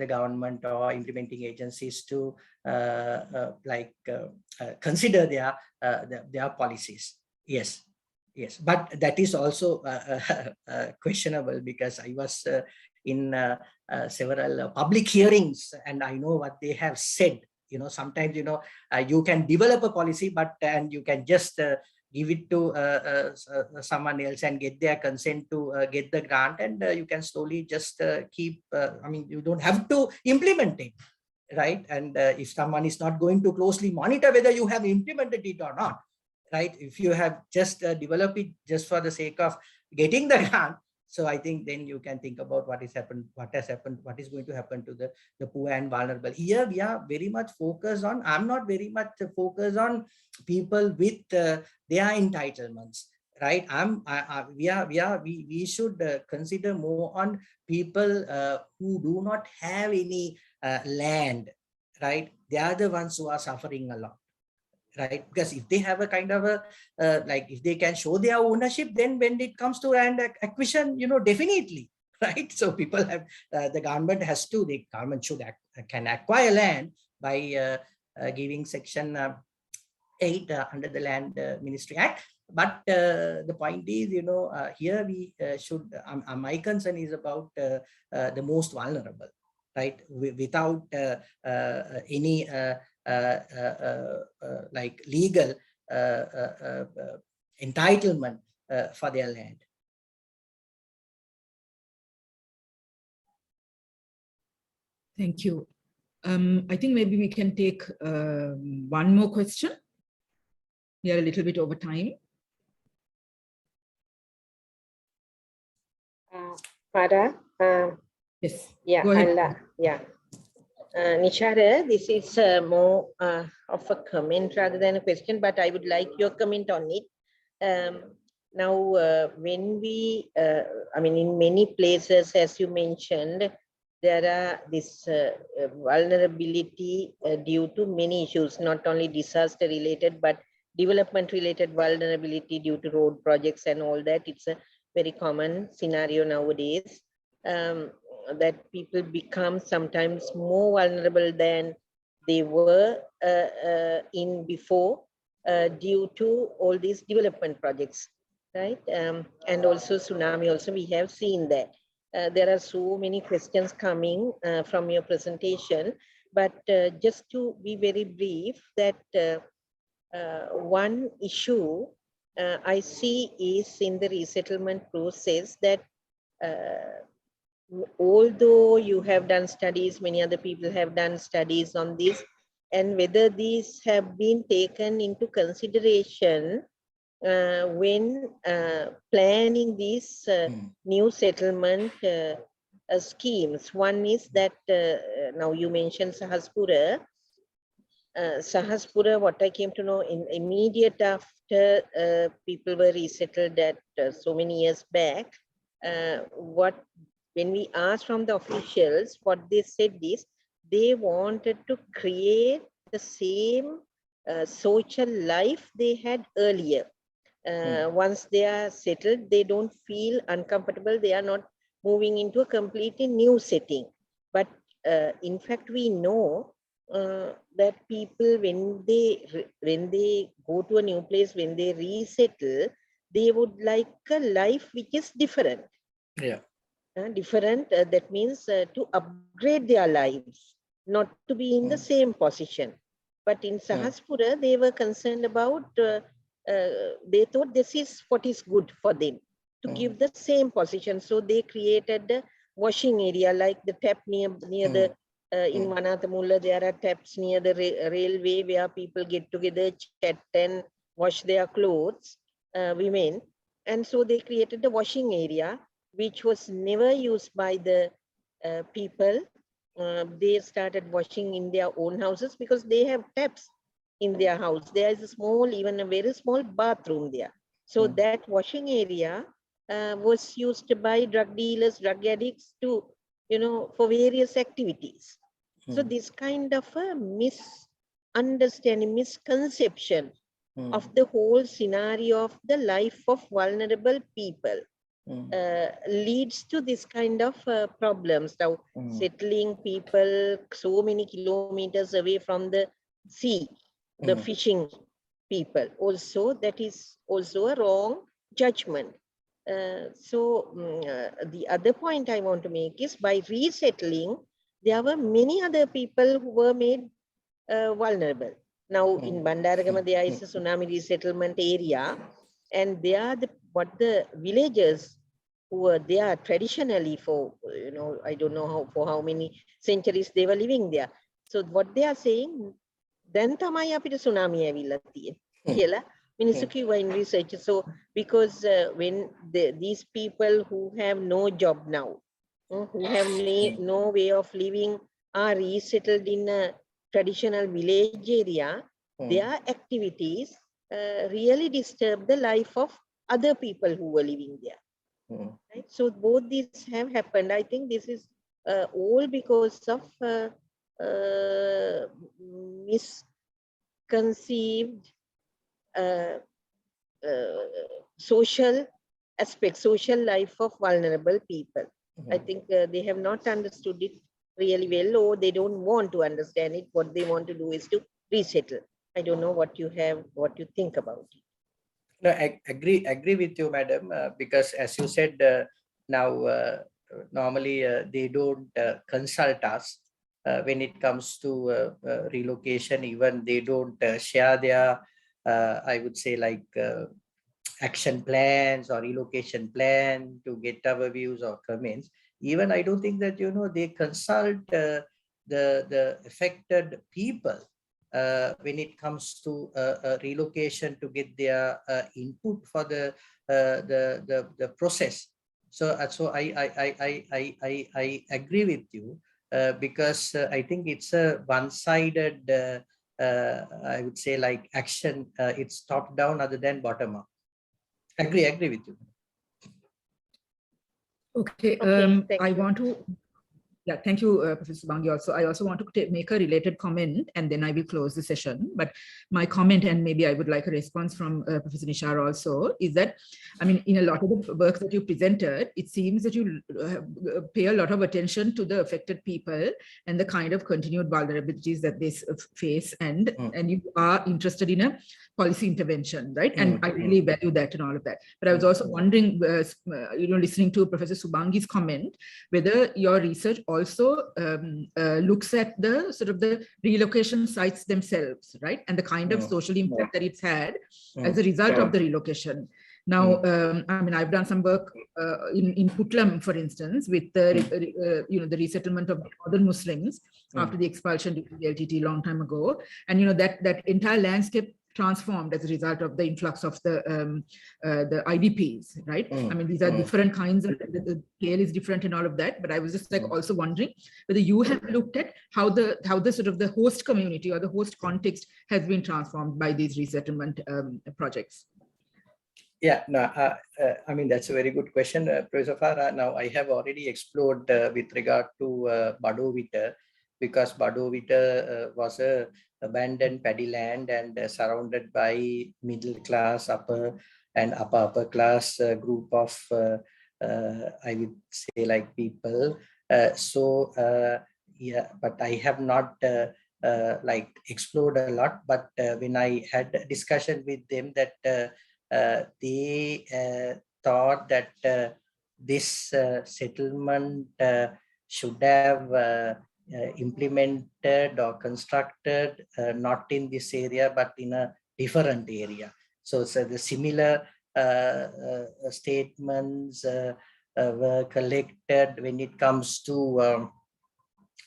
government or implementing agencies to consider their policies. Yes. Yes, but that is also questionable, because I was in several public hearings, and I know what they have said. Sometimes, you can develop a policy, but and you can just give it to someone else and get their consent to get the grant, and you can slowly just keep, I mean, you don't have to implement it, right? And if someone is not going to closely monitor whether you have implemented it or not, right? If you have just developed it just for the sake of getting the grant, so I think then you can think about what has happened, what is going to happen to the poor and vulnerable. Here we are very much focused on, I'm not very much focused on people with their entitlements, right? We should consider more on people who do not have any land, right? They are the ones who are suffering a lot, right? Because if they have a kind of a if they can show their ownership, then when it comes to land acquisition, definitely, right? So people have the government has to, the government should can acquire land by giving section 8 under the Land Ministry Act. But the point is, here we should, my concern is about the most vulnerable, right? Without any legal entitlement for their land. Thank you. I think maybe we can take one more question. We are a little bit over time. Farah? Yes. Yeah. Go ahead. Nishara, this is more of a comment rather than a question, but I would like your comment on it. Now, when we, I mean, in many places, as you mentioned, there are this vulnerability due to many issues, not only disaster related, but development related vulnerability due to road projects and all that. It's a very common scenario nowadays. That people become sometimes more vulnerable than they were in before, due to all these development projects, right? And also tsunami also, we have seen that. There are so many questions coming from your presentation, but just to be very brief, that one issue I see is in the resettlement process that although you have done studies, many other people have done studies on this, and whether these have been taken into consideration when planning these new settlement schemes. One is that now you mentioned Sahaspura. Sahaspura, what I came to know in immediate after people were resettled at so many years back, when we asked from the officials, what they said is they wanted to create the same social life they had earlier. Once they are settled, they don't feel uncomfortable. They are not moving into a completely new setting. But in fact, we know that people, when they go to a new place, when they resettle, they would like a life which is different. Yeah. Different, that means to upgrade their lives, not to be in the same position. But in Sahaspura, they were concerned about, they thought this is what is good for them, to give the same position. So they created the washing area, like the tap near the, in Manathamulla, there are taps near the railway where people get together, chat and wash their clothes, women. And so they created the washing area, which was never used by the people. They started washing in their own houses because they have taps in their house. There is a small, even a very small bathroom there. So that washing area was used by drug dealers, drug addicts to, for various activities. So this kind of a misunderstanding, misconception of the whole scenario of the life of vulnerable people leads to this kind of problems. Now, settling people so many kilometers away from the sea, the fishing people, also that is also a wrong judgment. The other point I want to make is, by resettling, there were many other people who were made vulnerable. Now in Bandaragama, there is a tsunami resettlement area, and they are what the villagers who were there traditionally for, I don't know for how many centuries they were living there. So what they are saying, then tamai apita tsunami avilla tiye කියලා මිනිස්සු කිව්වා in research. So because when these people who have no job now, who have no way of living, are resettled in a traditional village area, their activities really disturb the life of other people who were living there. Right? So both these have happened. I think this is all because of misconceived social aspects, social life of vulnerable people. I think they have not understood it really well, or they don't want to understand it. What they want to do is to resettle. I don't know what you think about it. No, I agree with you, madam, because as you said, now normally they don't consult us when it comes to relocation. Even they don't share their, I would say, like action plans or relocation plan to get our views or comments. Even I don't think that they consult the affected people when it comes to relocation, to get their input for the process. So I agree with you because I think it's a one-sided I would say, like action. It's top down other than bottom up. Agree with you. Okay, I want to. Yeah, thank you, Professor Bangi. I also want to make a related comment, and then I will close the session. But my comment, and maybe I would like a response from Professor Nishara also, is that, I mean, in a lot of the work that you presented, it seems that you pay a lot of attention to the affected people and the kind of continued vulnerabilities that they face, and you are interested in a policy intervention, right? And I really value that and all of that. But I was also wondering, listening to Professor Subangi's comment, whether your research also looks at the sort of the relocation sites themselves, right? And the kind of social impact that it's had as a result of the relocation. Now, I mean, I've done some work in Putlam, for instance, with the the resettlement of other Muslims after the expulsion due to the LTT long time ago, and that entire landscape transformed as a result of the influx of the IDPs, right? I mean, these are different kinds of, the scale is different and all of that, but I was just like also wondering whether you have looked at how the sort of the host community or the host context has been transformed by these resettlement projects. Yeah, no, I mean, that's a very good question, Professor Farah. Now, I have already explored with regard to Badovita, because Badovita was a abandoned paddy land and surrounded by middle class, upper class group of, I would say, like people. Yeah, but I have not like explored a lot. But when I had a discussion with them, that they thought that this settlement should have implemented or constructed not in this area but in a different area. So the similar statements were collected when it comes to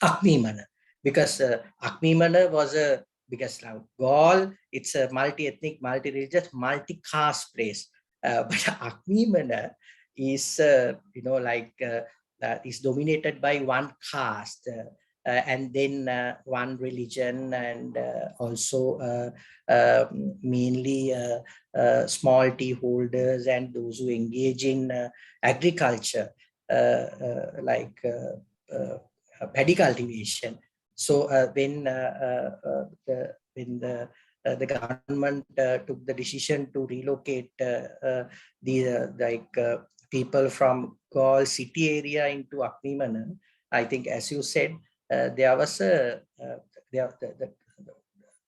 Akmimana, because Akmimana was a, because Gaul, it's a multi-ethnic, multi-religious, multi-caste place. But Akmimana is, is dominated by one caste and then one religion, and also mainly small tea holders and those who engage in agriculture, like paddy cultivation. So when the government took the decision to relocate people from Gaul city area into Akmimana, I think, as you said, there was the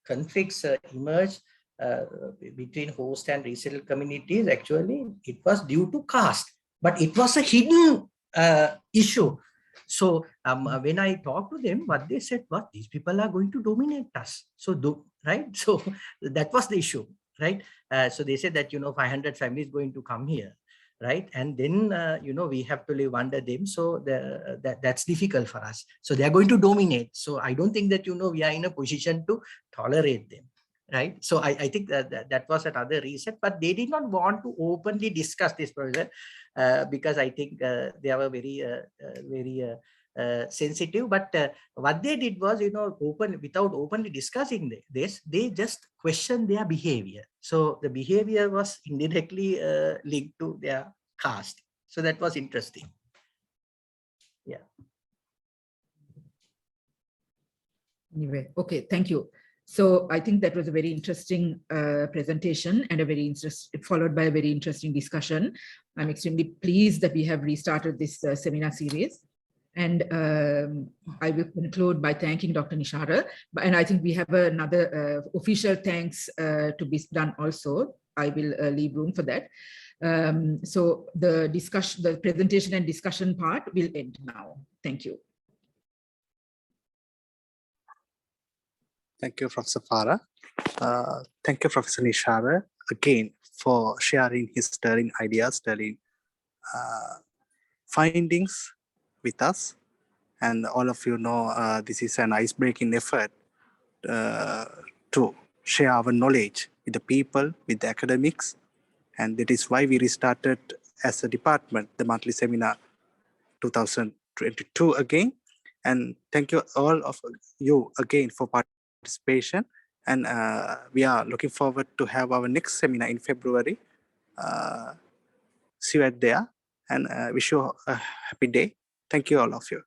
conflicts emerged between host and resettled communities. Actually, it was due to caste, but it was a hidden issue. So when I talked to them, what they said was, these people are going to dominate us. So right. So that was the issue, right? So they said that 500 families going to come here, right? And then we have to live under them. So that's difficult for us. So they are going to dominate. So I don't think that we are in a position to tolerate them. Right. So I think that was another reason, but they did not want to openly discuss this project because I think they were very sensitive. But what they did was, without openly discussing this, they just questioned their behavior. So the behavior was indirectly linked to their caste. So that was interesting. Yeah. Anyway, okay, thank you. So I think that was a very interesting presentation and followed by a very interesting discussion. I'm extremely pleased that we have restarted this seminar series. And I will conclude by thanking Dr. Nishara. And I think we have another official thanks to be done also. I will leave room for that. So the presentation and discussion part will end now. Thank you. Thank you, Professor Farah. Thank you, Professor Nishara, again, for sharing his stirring ideas, stirring findings with us. And all of you know this is an ice-breaking effort to share our knowledge with the people, with the academics. And that is why we restarted as a department, the monthly seminar 2022 again. And thank you all of you again for participation. And we are looking forward to have our next seminar in February. See you at there, and wish you a happy day. Thank you, all of you.